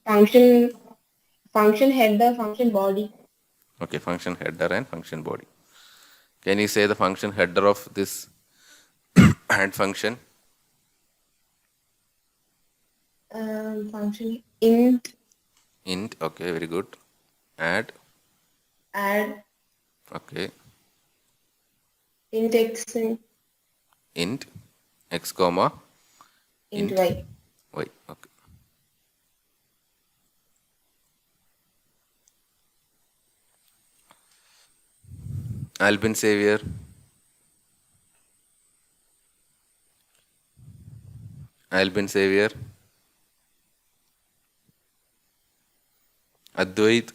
Function header, function body. Okay, function header and function body. Can you say the function header of this add function? Function int. Int, okay, very good. Add, okay. Int x, Int x comma int y. y, okay. Albin Xavier. Albin Xavier. Advait.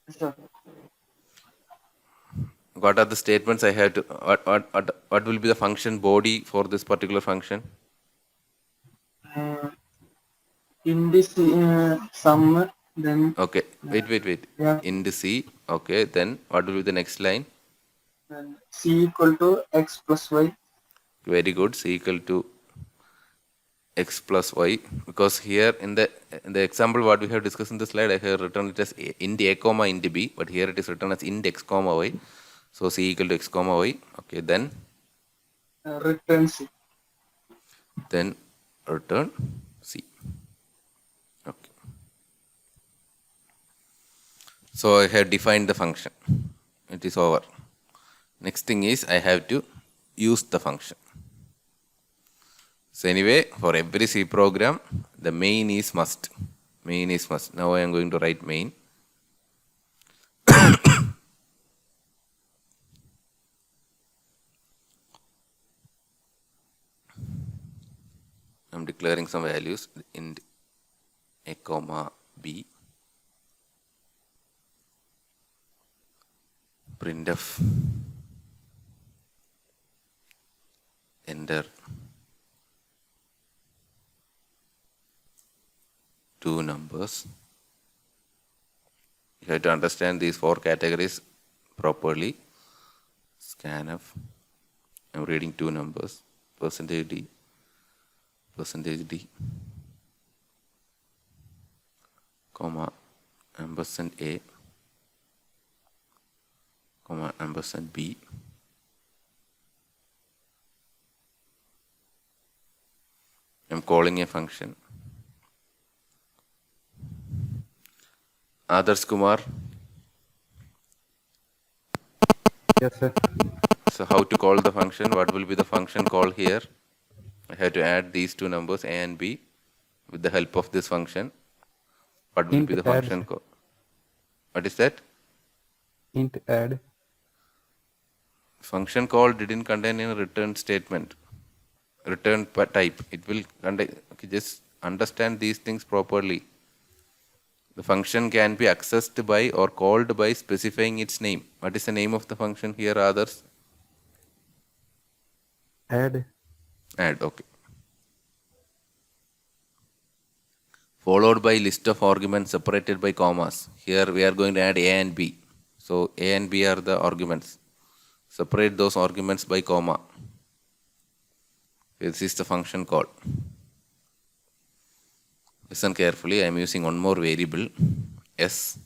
Sir. What are the statements I have to, what will be the function body for this particular function? In this sum, then Okay, wait. yeah, Int C, okay, then what will be the next line? then c equal to x plus y. Very good, C equal to x plus y, because here in the example what we have discussed in the slide, I have written it as int a comma int b, but here it is written as int x comma y. So C equal to x comma y. Okay, then Return c. Return C. Okay. So I have defined the function. It is over. Next thing is I have to use the function. So anyway, for every C program, the main is must. Main is must. Now I am going to write main. I'm declaring some values int a comma b, printf, enter two numbers. You have to understand these four categories properly. Scanf, I'm reading two numbers, %d, %d, comma, %a, comma, %b, I'm calling a function. Adarsh Kumar, Yes, sir. so how to call the function? What will be the function call here? I have to add these two numbers a and b with the help of this function. What will Int be the add, function sir. call? What is that? Int add. Function call didn't contain any return statement, return type. It will contain, okay, just understand these things properly. The function can be accessed by or called by specifying its name. What is the name of the function here, others? Add. Add, okay. Followed by list of arguments separated by commas. Here we are going to add a and b. So a and b are the arguments. Separate those arguments by comma. This is the function call. Listen carefully. I am using one more variable, s,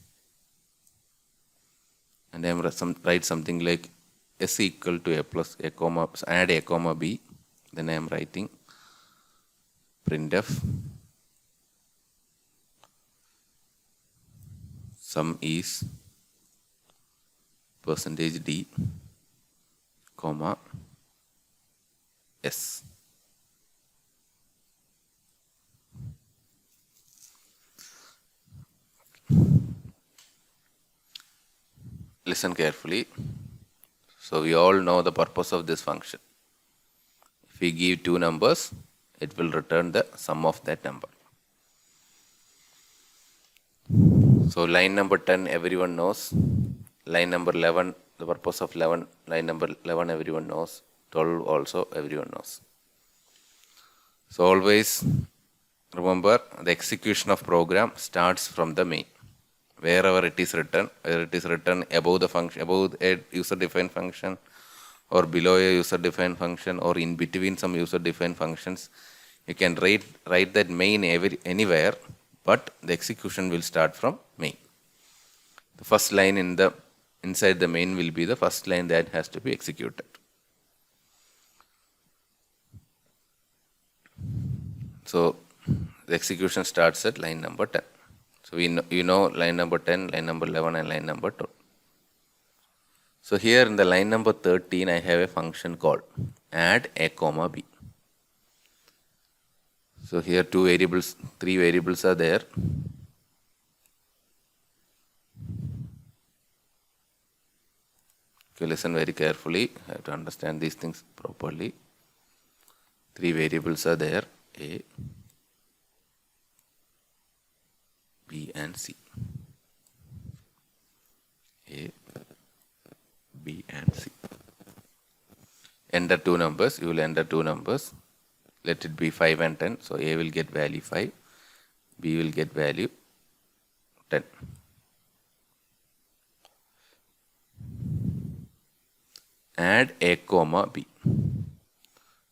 and I am write something like s equal to a plus a comma, add a comma b. Then I am writing printf sum is %d, comma, s. Listen carefully. So we all know the purpose of this function. If we give two numbers, it will return the sum of that number. So line number 10 everyone knows. Line number 11, the purpose of 11, line number 11 everyone knows. 12 also everyone knows. So always remember the execution of program starts from the main. Wherever it is written, whether it is written above the function, above a user-defined function, or below a user-defined function, or in between some user-defined functions, you can write that main anywhere, but the execution will start from main. The first line inside the main will be the first line that has to be executed. So the execution starts at line number 10. So you know line number 10, line number 11, and line number 12. So here in the line number 13, I have a function called add a comma b. So here three variables are there. Okay, listen very carefully. I have to understand these things properly. Three variables are there, a, b, and c. A, B and C. Enter two numbers. You will enter two numbers. Let it be 5 and 10. So A will get value 5. B will get value 10. Add A comma B.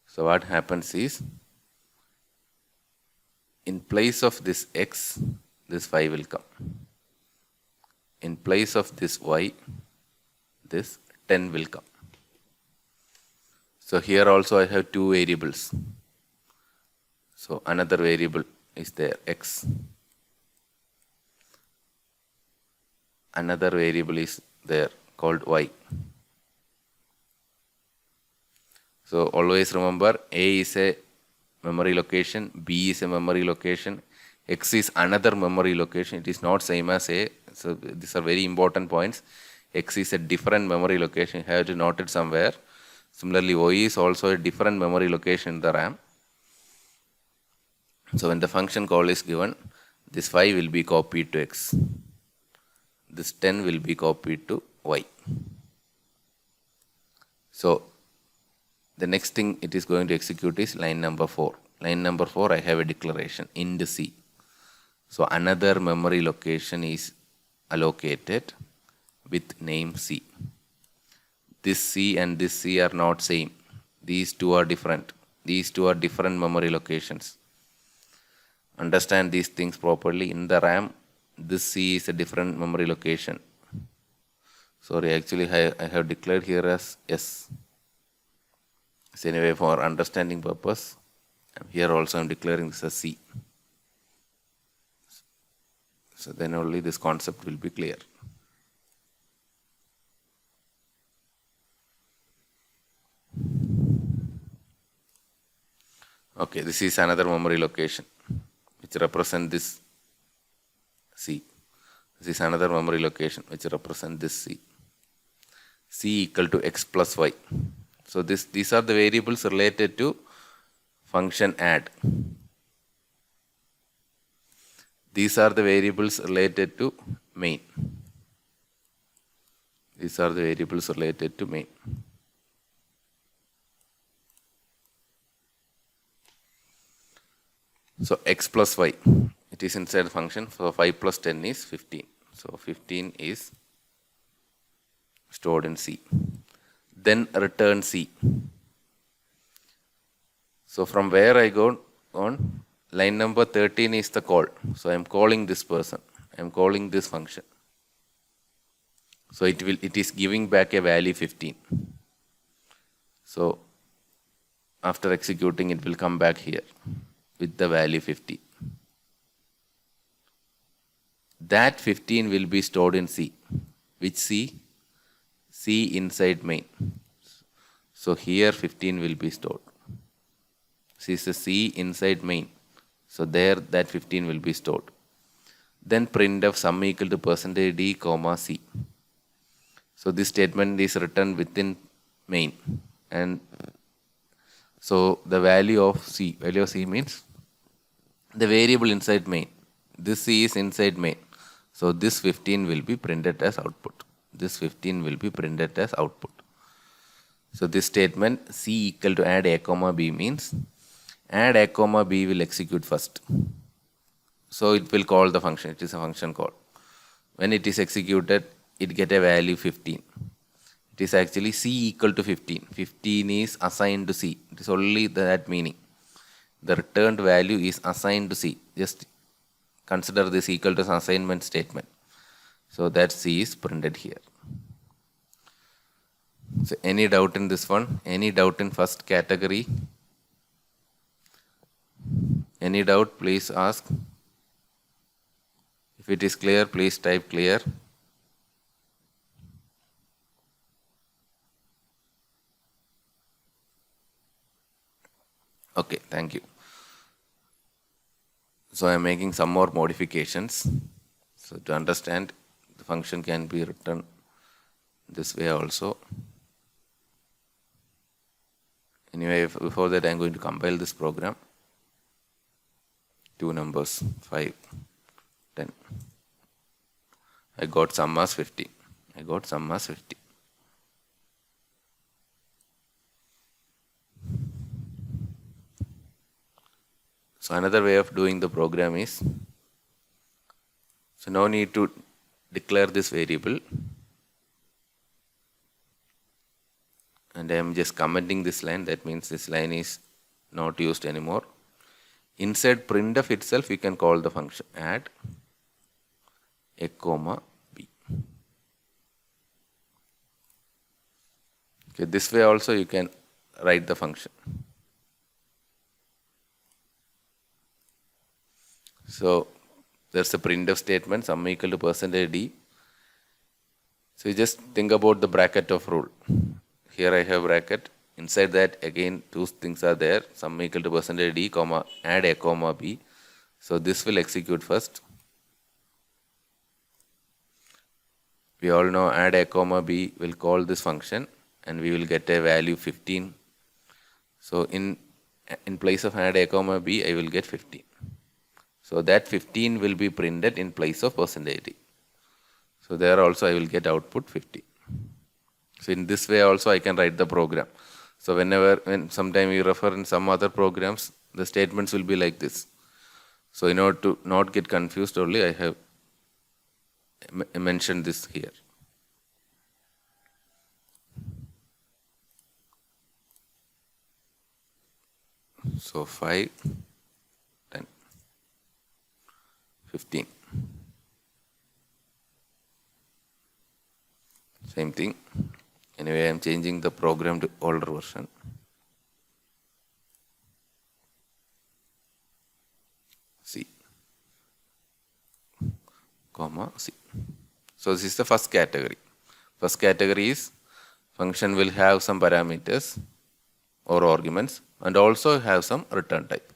So what happens is, in place of this X, this 5 will come. In place of this Y, this 10 will come. So here also I have two variables. So another variable is there, X. Another variable is there called Y. So always remember, A is a memory location, B is a memory location, X is another memory location. It is not same as A. So these are very important points. X is a different memory location. You have to note it somewhere. Similarly, Y is also a different memory location in the RAM. So when the function call is given, this 5 will be copied to X. This 10 will be copied to Y. So the next thing it is going to execute is line number 4. Line number 4, I have a declaration, int C. So another memory location is allocated with name C. This C and this C are not same. These two are different. These two are different memory locations. Understand these things properly. In the RAM, this C is a different memory location. Sorry, actually I have declared here as S. So anyway, for understanding purpose, here also I am declaring this as C. So then only this concept will be clear. Okay, this is another memory location which represent this C. This is another memory location which represent this C. C equal to X plus Y. So these are the variables related to function add. These are the variables related to main. These are the variables related to main. So X plus Y, it is inside the function. So 5 plus 10 is 15. So 15 is stored in C. Then return C. So from where I go on, line number 13 is the call. So I am calling this person. I am calling this function. So it is giving back a value 15. So after executing, it will come back here with the value 50. That 15 will be stored in C. Which C? C inside main. So here 15 will be stored. This is a C inside main. So there that 15 will be stored. Then printf sum equal to percentage %d comma C. So this statement is written within main. And so the value of C means the variable inside main. This C is inside main. So this 15 will be printed as output. This 15 will be printed as output. So this statement C equal to add A comma B means add A comma B will execute first. So it will call the function. It is a function call. When it is executed, it get a value 15. It is actually C equal to 15. 15 is assigned to C. It is only that meaning. The returned value is assigned to C. Just consider this equal to assignment statement. So that C is printed here. So any doubt in this one? Any doubt in first category? Any doubt, please ask. If it is clear, please type clear. Okay, thank you. So I am making some more modifications. So to understand, the function can be written this way also. Anyway, before that I am going to compile this program. Two numbers, 5, 10. I got sum as 15. I got sum as 50. So another way of doing the program is, so no need to declare this variable, and I am just commenting this line. That means this line is not used anymore. Inside printf itself, you can call the function add a comma b. Okay, this way also you can write the function. So there's a printf statement, sum equal to %d. So you just think about the bracket of rule. Here I have bracket. Inside that again two things are there. Sum equal to %d, comma, add a comma b. So this will execute first. We all know add a comma b will call this function and we will get a value 15. So in place of add a comma b, I will get 15. So that 15 will be printed in place of %d. So there also I will get output 50. So in this way also I can write the program. So when sometime you refer in some other programs, the statements will be like this. So in order to not get confused only, I have mentioned this here. So 5, 10, 15. Same thing. Anyway, I am changing the program to older version. C, comma C. So this is the first category. First category is function will have some parameters or arguments and also have some return type.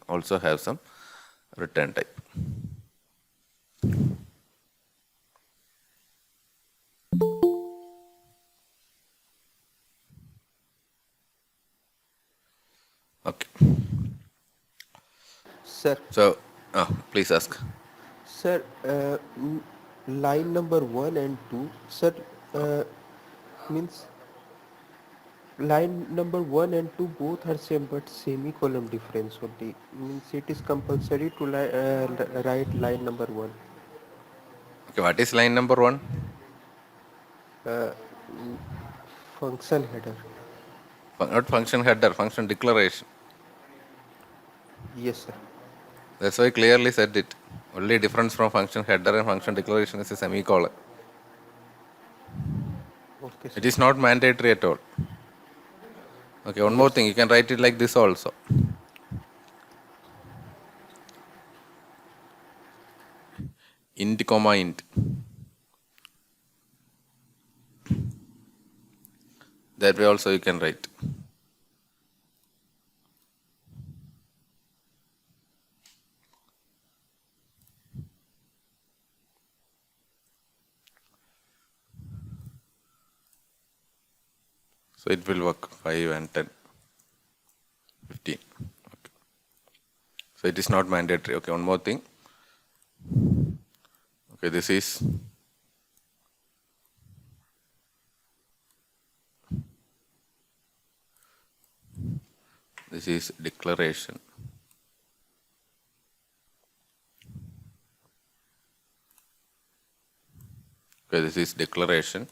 Okay. Sir, So, please ask. sir, line number 1 and 2, sir, means line number 1 and 2 both are same but semicolon difference only. Means it is compulsory to write line number 1. Okay, what is line number 1? Function header. Not function header, function declaration. Yes, sir. That's why I clearly said it. Only difference from function header and function declaration is a semicolon. Okay, sir. It is not mandatory at all. Okay, one more thing, you can write it like this also. Int comma int. That way also you can write. So it will work 5 and 10, 15. Okay. So it is not mandatory. Okay, one more thing. Okay, this is declaration. Okay, this is declaration.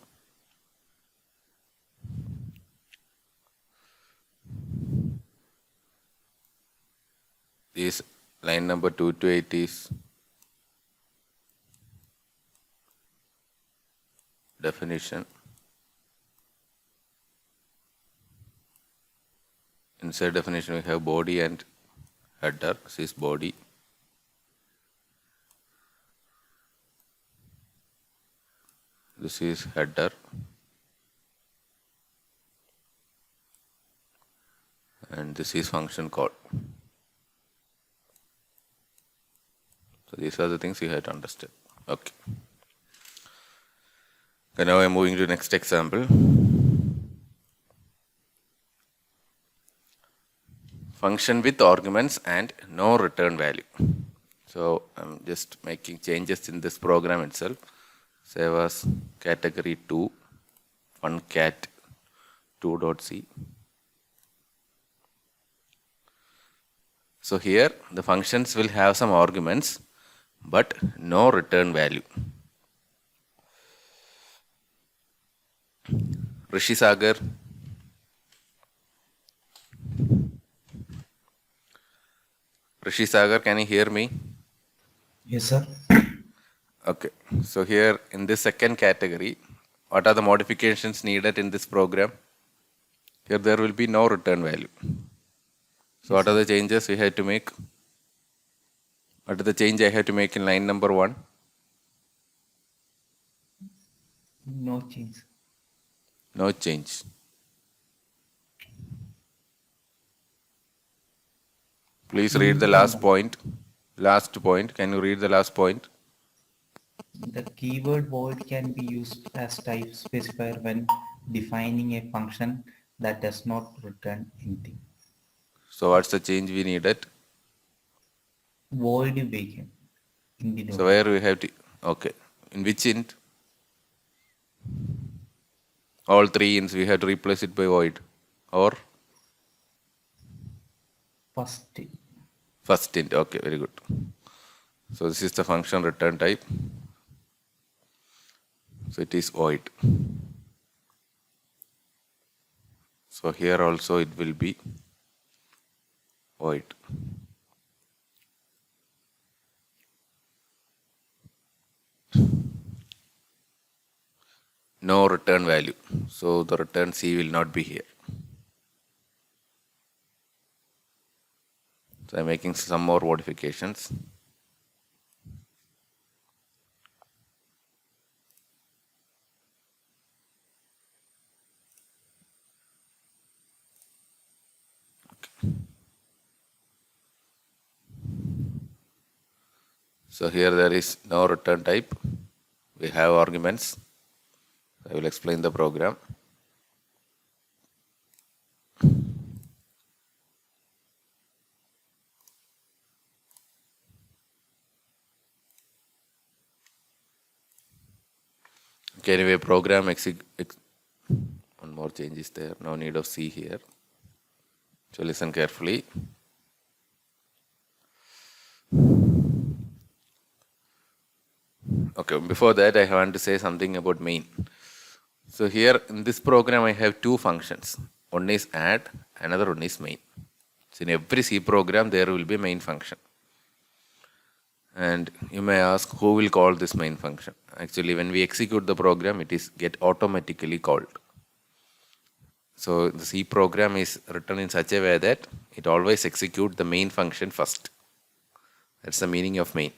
This line number 2 to 8 is definition. Inside definition we have body and header. This is body. This is header. And this is function call. So these are the things you have to understand. Okay. Okay, now I am moving to the next example. Function with arguments and no return value. So I'm just making changes in this program itself. Save as category 2. one cat 2.c. So here the functions will have some arguments but no return value. Rishi Sagar. Rishi Sagar, can you hear me? Yes, sir. Okay. So here in this second category, what are the modifications needed in this program? Here there will be no return value. So what are the changes we had to make? What is the change I had to make in line number 1? No change. No change. Please read the last point. Last point. Can you read the last point? The keyword void can be used as type specifier when defining a function that does not return anything. So what's the change we needed? Void vacant. In the So where we have to, okay. In which int? All 3 ints we have to replace it by void. Or first int. Okay, very good. So this is the function return type. So it is void. So here also it will be void. No return value. So the return C will not be here. So I'm making some more modifications. So here there is no return type. We have arguments. I will explain the program. Okay, anyway, program one more change is there. No need of C here. So listen carefully. Okay, before that I want to say something about main. So here in this program I have 2 functions. One is add, another one is main. So in every C program there will be main function. And you may ask, who will call this main function? Actually, when we execute the program, it is get automatically called. So the C program is written in such a way that it always executes the main function first. That's the meaning of main.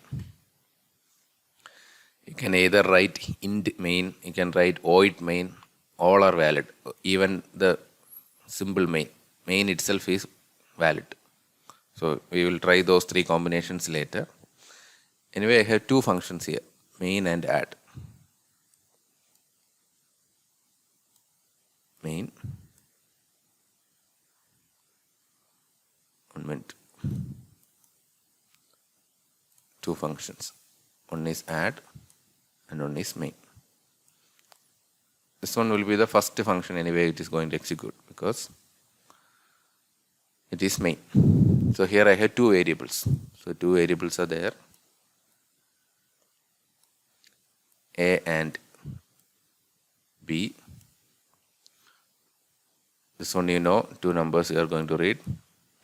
You can either write int main, you can write void main, all are valid. Even the symbol main. Main itself is valid. So we will try those 3 combinations later. Anyway, I have 2 functions here, main and add. Main. 1 minute. 2 functions. One is add and one is main. This one will be the first function anyway it is going to execute because it is main. So here I have 2 variables. So 2 variables are there. A and B. This one you know, 2 numbers you are going to read.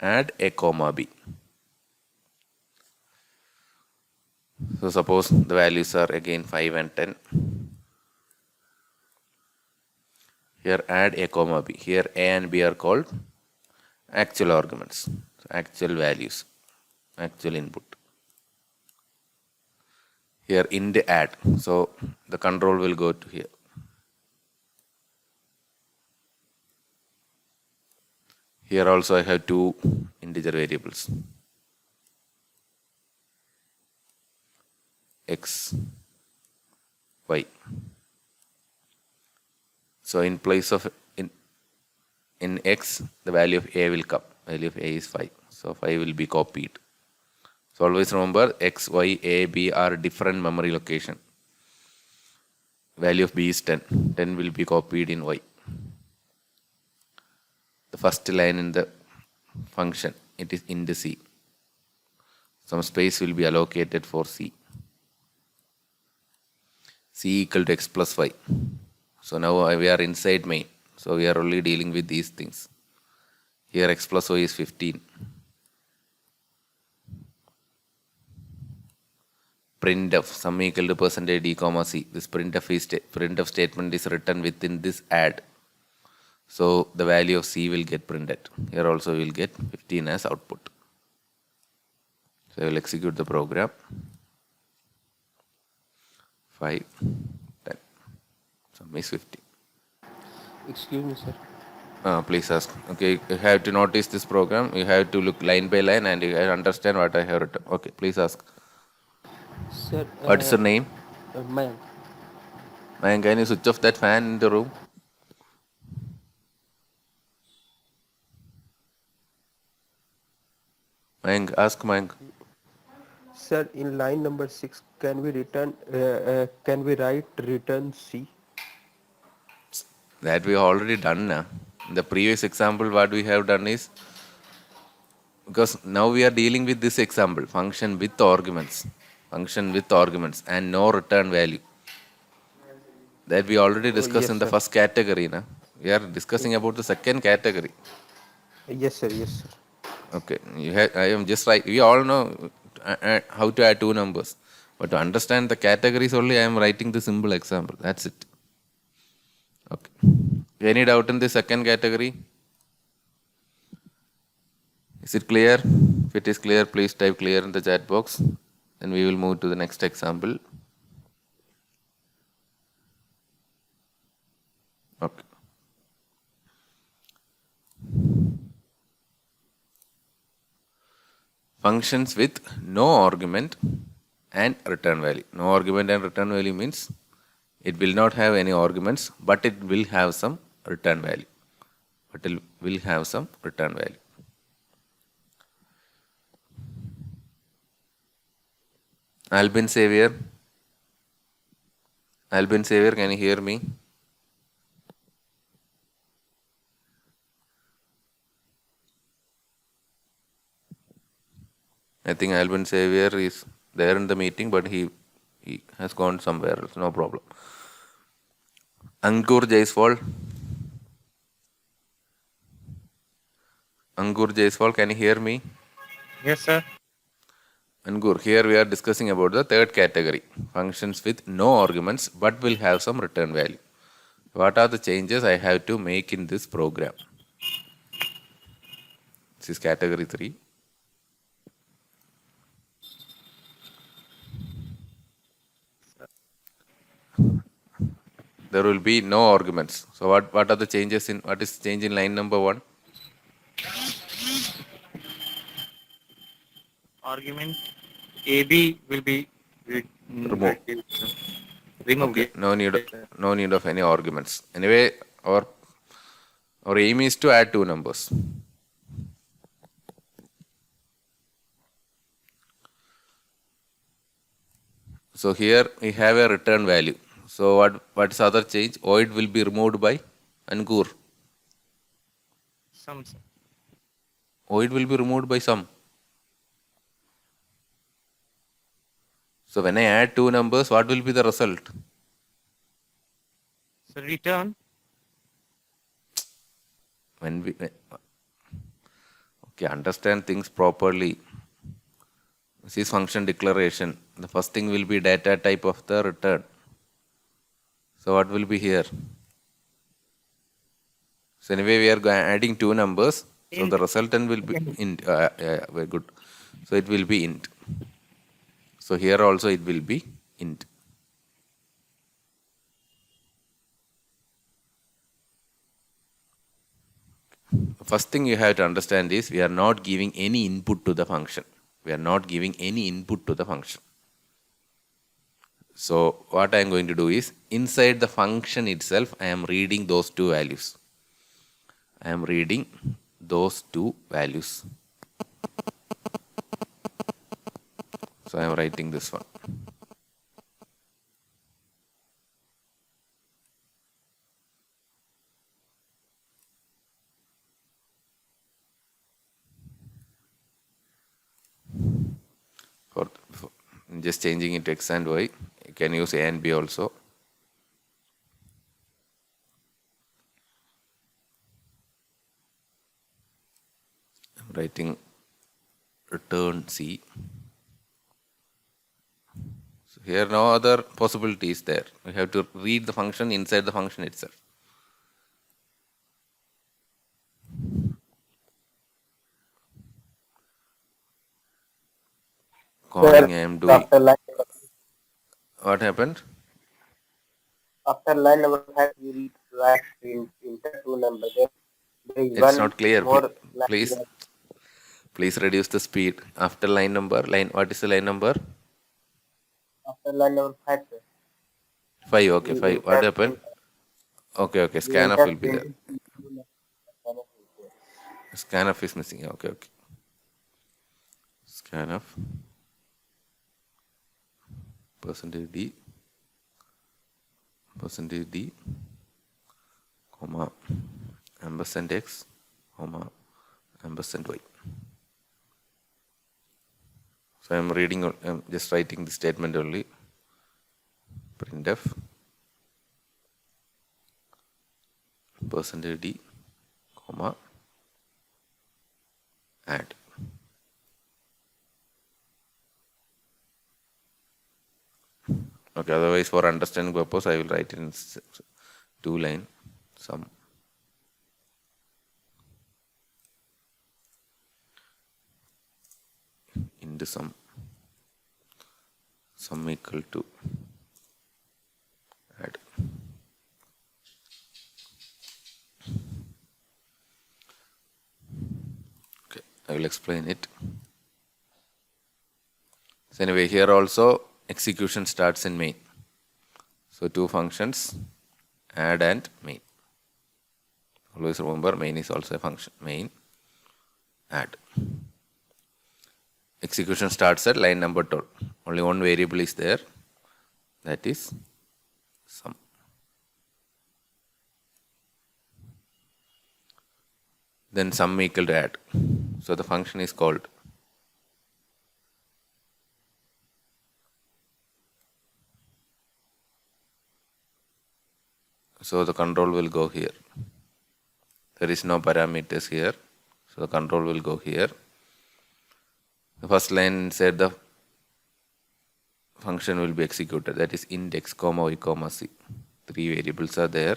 Add A comma B. So suppose the values are again 5 and 10. Here add A comma B. Here A and B are called actual arguments, so actual values, actual input. Here int add, so the control will go to here. Here also I have 2 integer variables, x, y. So in place of in x, the value of a will come. Value of a is 5. So 5 will be copied. So always remember x, y, a, b are different memory location. value of b is 10. 10 will be copied in y. The first line in the function, it is int c. Some space will be allocated for c. C equal to x plus y. So now we are inside main. So we are only dealing with these things. Here x plus y is 15. Printf sum equal to percentage d comma c. This printf statement is written within this add. So the value of c will get printed. Here also we will get 15 as output. So I will execute the program. 5, 10. Sum is 15. Excuse me, sir. Please ask. Okay, you have to notice this program. You have to look line by line and you have to understand what I have written. Okay, please ask. Sir, What's your name? Mayank. Mayank, can you switch off that fan in the room? Mayank, ask Mayank. Sir, in line number 6, can we write return C? That we have already done now. In the previous example, what we have done is, because now we are dealing with this example, function with arguments and no return value. That we already discussed yes, in the sir. first category. Na? We are discussing about the second category. Yes, sir. Yes, sir. Okay, I am just right. We all know how to add two numbers. But to understand the categories only, I am writing the simple example. That's it. Okay. Any doubt in the second category? Is it clear? If it is clear, please type clear in the chat box. Then we will move to the next example. Okay. Functions with no argument and return value. No argument and return value means it will not have any arguments, but it will have some return value. But it will have some return value. Albin Xavier, can you hear me? I think Albin Xavier is there in the meeting, but he has gone somewhere else. No problem. Ankur Jaiswal. Ankur Jaiswal, can you hear me? Yes, sir. Ankur, here we are discussing about the third category. Functions with no arguments but will have some return value. What are the changes I have to make in this program? This is category 3. There will be no arguments. So what are the changes in, what is change in line number 1? Argument AB will be Remove. removed. Okay, no need of any arguments. Anyway, our aim is to add two numbers. So here we have a return value. So what is other change? Void will be removed by Ankur. Some, sir. Void will be removed by sum. So when I add two numbers, what will be the result? So return. Okay, understand things properly. This is function declaration. The first thing will be data type of the return. So what will be here? So anyway, we are adding two numbers. So the resultant will be int. Very good. So it will be int. So here also it will be int. First thing you have to understand is we are not giving any input to the function. We are not giving any input to the function. So what I am going to do is inside the function itself, I am reading those two values. I am reading those two values. So I am writing this one. for just changing it to x and y. You can use a and b also. I'm writing return c. So here no other possibility is there. We have to read the function inside the function itself. Calling I am doing. What happened? After line number 5, we will write enter 2 number. There is It's one not clear. more line. Please reduce the speed. After line number, what is the line number? After line number 5, sir. 5, okay, 5. What happened? Okay, scanf will be there. Scanf is missing. Okay. Scanf. %d, comma, ampersand x, comma, ampersand y. So I'm just writing the statement only. Printf %d, comma, add. Okay, otherwise for understanding purpose, I will write in 2 line sum. Into sum equal to add. Okay, I will explain it. So anyway, here also execution starts in main. So 2 functions, add and main. Always remember main is also a function. Main, add. Execution starts at line number 12. Only one variable is there, that is sum. Then sum equal to add. So the function is called. So the control will go here. There is no parameters here. So the control will go here. The first line said the function will be executed. That is int x, y, c. 3 variables are there.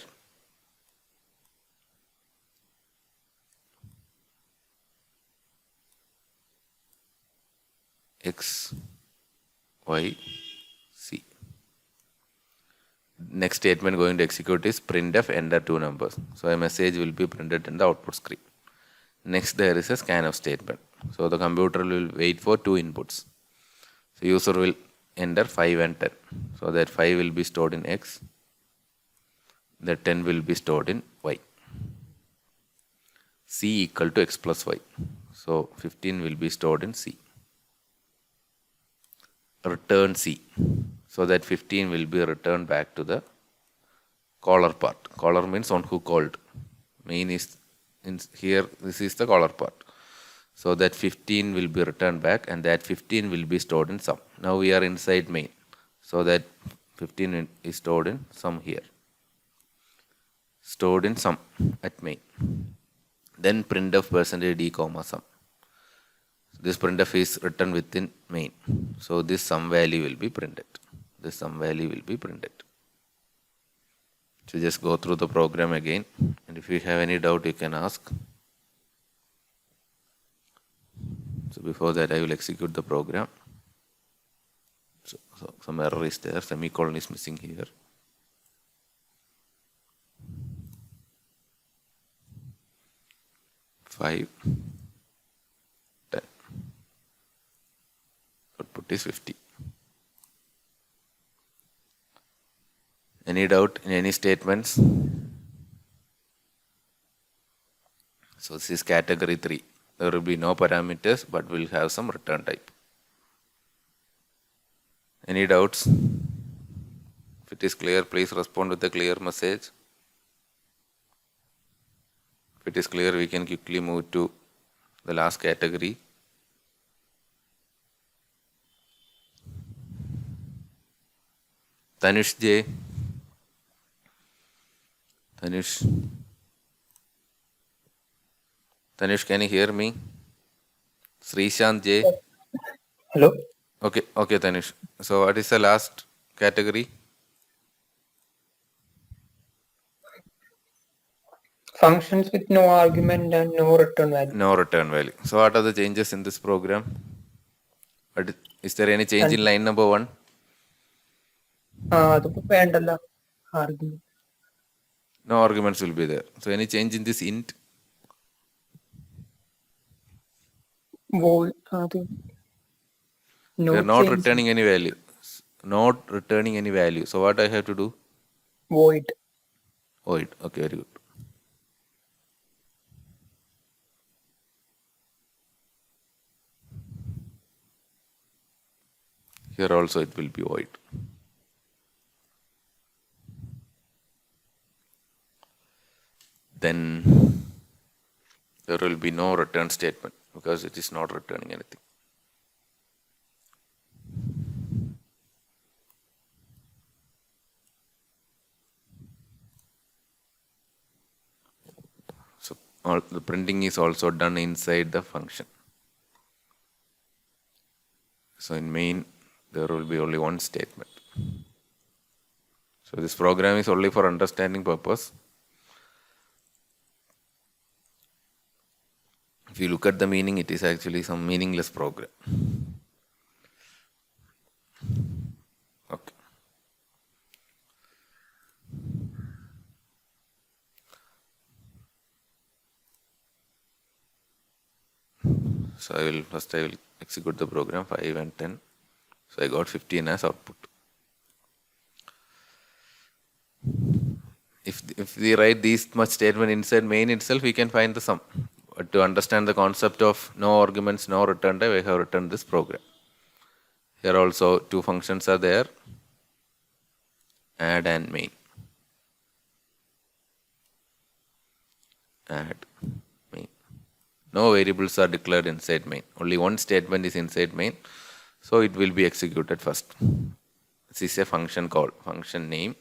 X, Y, C. Next statement going to execute is printf enter 2 numbers. So a message will be printed in the output screen. Next there is a scanf statement. So the computer will wait for 2 inputs. So user will enter 5 and 10. So that 5 will be stored in X. The 10 will be stored in Y. C equal to X plus Y. So 15 will be stored in C. Return C. So that 15 will be returned back to the caller part. Caller means one who called. Main is in here, this is the caller part. So that 15 will be returned back and that 15 will be stored in sum. Now we are inside main. So that 15 is stored in sum here. Stored in sum at main. Then printf %d comma sum. This printf is written within main. So this sum value will be printed. This sum value will be printed. So just go through the program again. And if you have any doubt, you can ask. So before that, I will execute the program. So some error is there. Semicolon is missing here. Five, 10. Output is 50. Any doubt in any statements? So this is category 3. There will be no parameters, but we'll have some return type. Any doubts? If it is clear, please respond with a clear message. If it is clear, we can quickly move to the last category. Tanush J. Tanush, can you hear me? Srishant J. Hello. Okay, Tanush. So what is the last category? Functions with no argument and no return value. No return value. So what are the changes in this program? Is there any change in line number 1? അതിപ്പോ വേണ്ടല്ലോ argument. No arguments will be there. So any change in this int? Void. No We are not change. returning any value. Not returning any value. So what I have to do? Void. Void. Okay, very good. Here also it will be void. Then there will be no return statement because it is not returning anything. So all the printing is also done inside the function. So in main there will be only one statement. So this program is only for understanding purpose. If you look at the meaning, it is actually some meaningless program. Okay. So I will execute the program 5 and 10. So I got 15 as output. If we write these much statement inside main itself, we can find the sum. But to understand the concept of no arguments, no return type, I have written this program. Here also 2 functions are there, add and main. Add, main. No variables are declared inside main. Only one statement is inside main. So it will be executed first. This is a function call, function name,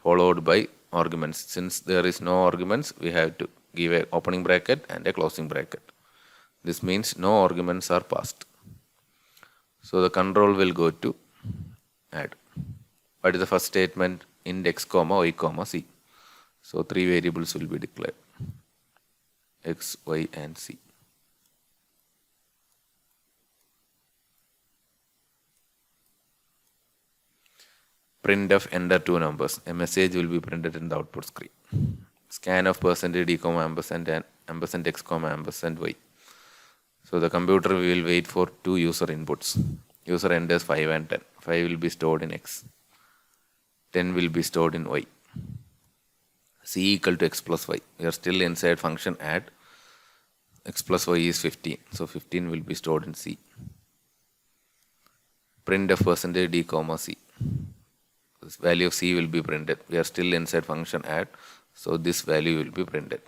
followed by arguments. Since there is no arguments, we have to give an opening bracket and a closing bracket. This means no arguments are passed. So the control will go to add. What is the first statement? Int x, y, c. So 3 variables will be declared. X, y, and c. Printf enter 2 numbers. A message will be printed in the output screen. Scan of percentage d, ampersand and ampersand x, ampersand y. So the computer will wait for 2 user inputs. User enters 5 and 10. 5 will be stored in x. 10 will be stored in y. C equal to x plus y. We are still inside function add. X plus y is 15. So 15 will be stored in C. Printf percentage d, c. This value of c will be printed. We are still inside function add. So this value will be printed.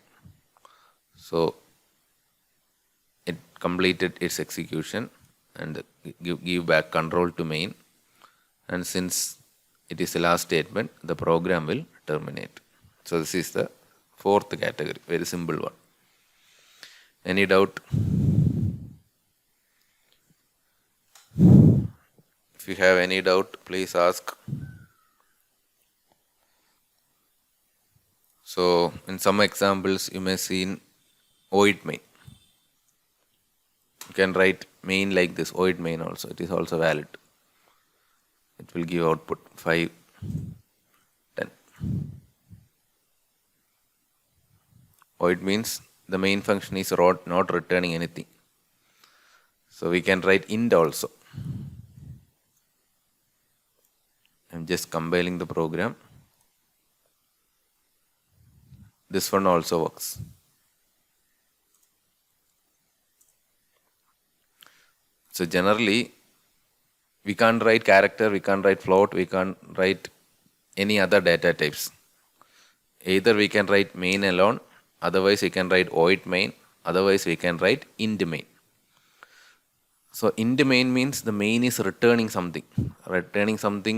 So it completed its execution and give back control to main. And since it is the last statement, the program will terminate. So this is the 4th category, very simple one. Any doubt? If you have any doubt, please ask. So in some examples, you may see in void main. You can write main like this, void main also. It is also valid. It will give output 5, 10. Void means the main function is not returning anything. So we can write int also. I'm just compiling the program. This one also works. So generally, we can't write character, we can't write float, we can't write any other data types. Either we can write main alone, otherwise we can write void main, otherwise we can write int main. So int main means the main is returning something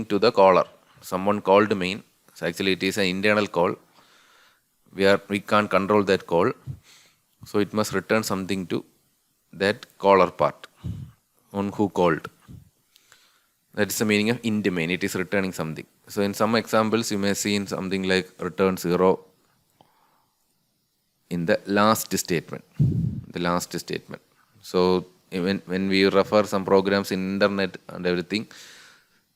to the caller. someone called main. So actually it is an internal call. We can't control that call. So it must return something to that caller part on who called. That is the meaning of int main. It is returning something. So in some examples, you may see in something like return 0 in the last statement. The last statement. So when we refer some programs in internet and everything,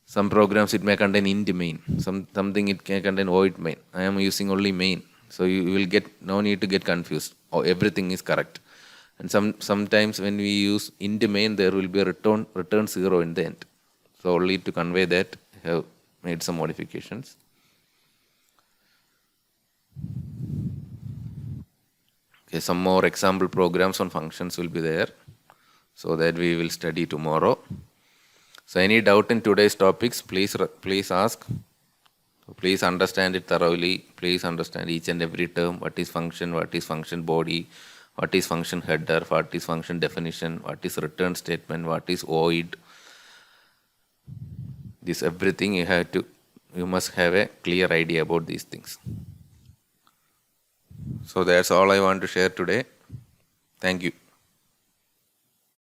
some programs it may contain int main. Something it can contain void main. I am using only main. So you will get no need to get confused. Or everything is correct. And sometimes when we use int main, there will be a return 0 in the end. So only to convey that, I have made some modifications. Okay, some more example programs on functions will be there, so that we will study tomorrow. So any doubt in today's topics, please ask. Please understand it thoroughly. Please understand each and every term. What is function? What is function body? What is function header? What is function definition? What is return statement? What is void? This everything you must have a clear idea about these things. So that's all I want to share today. Thank you.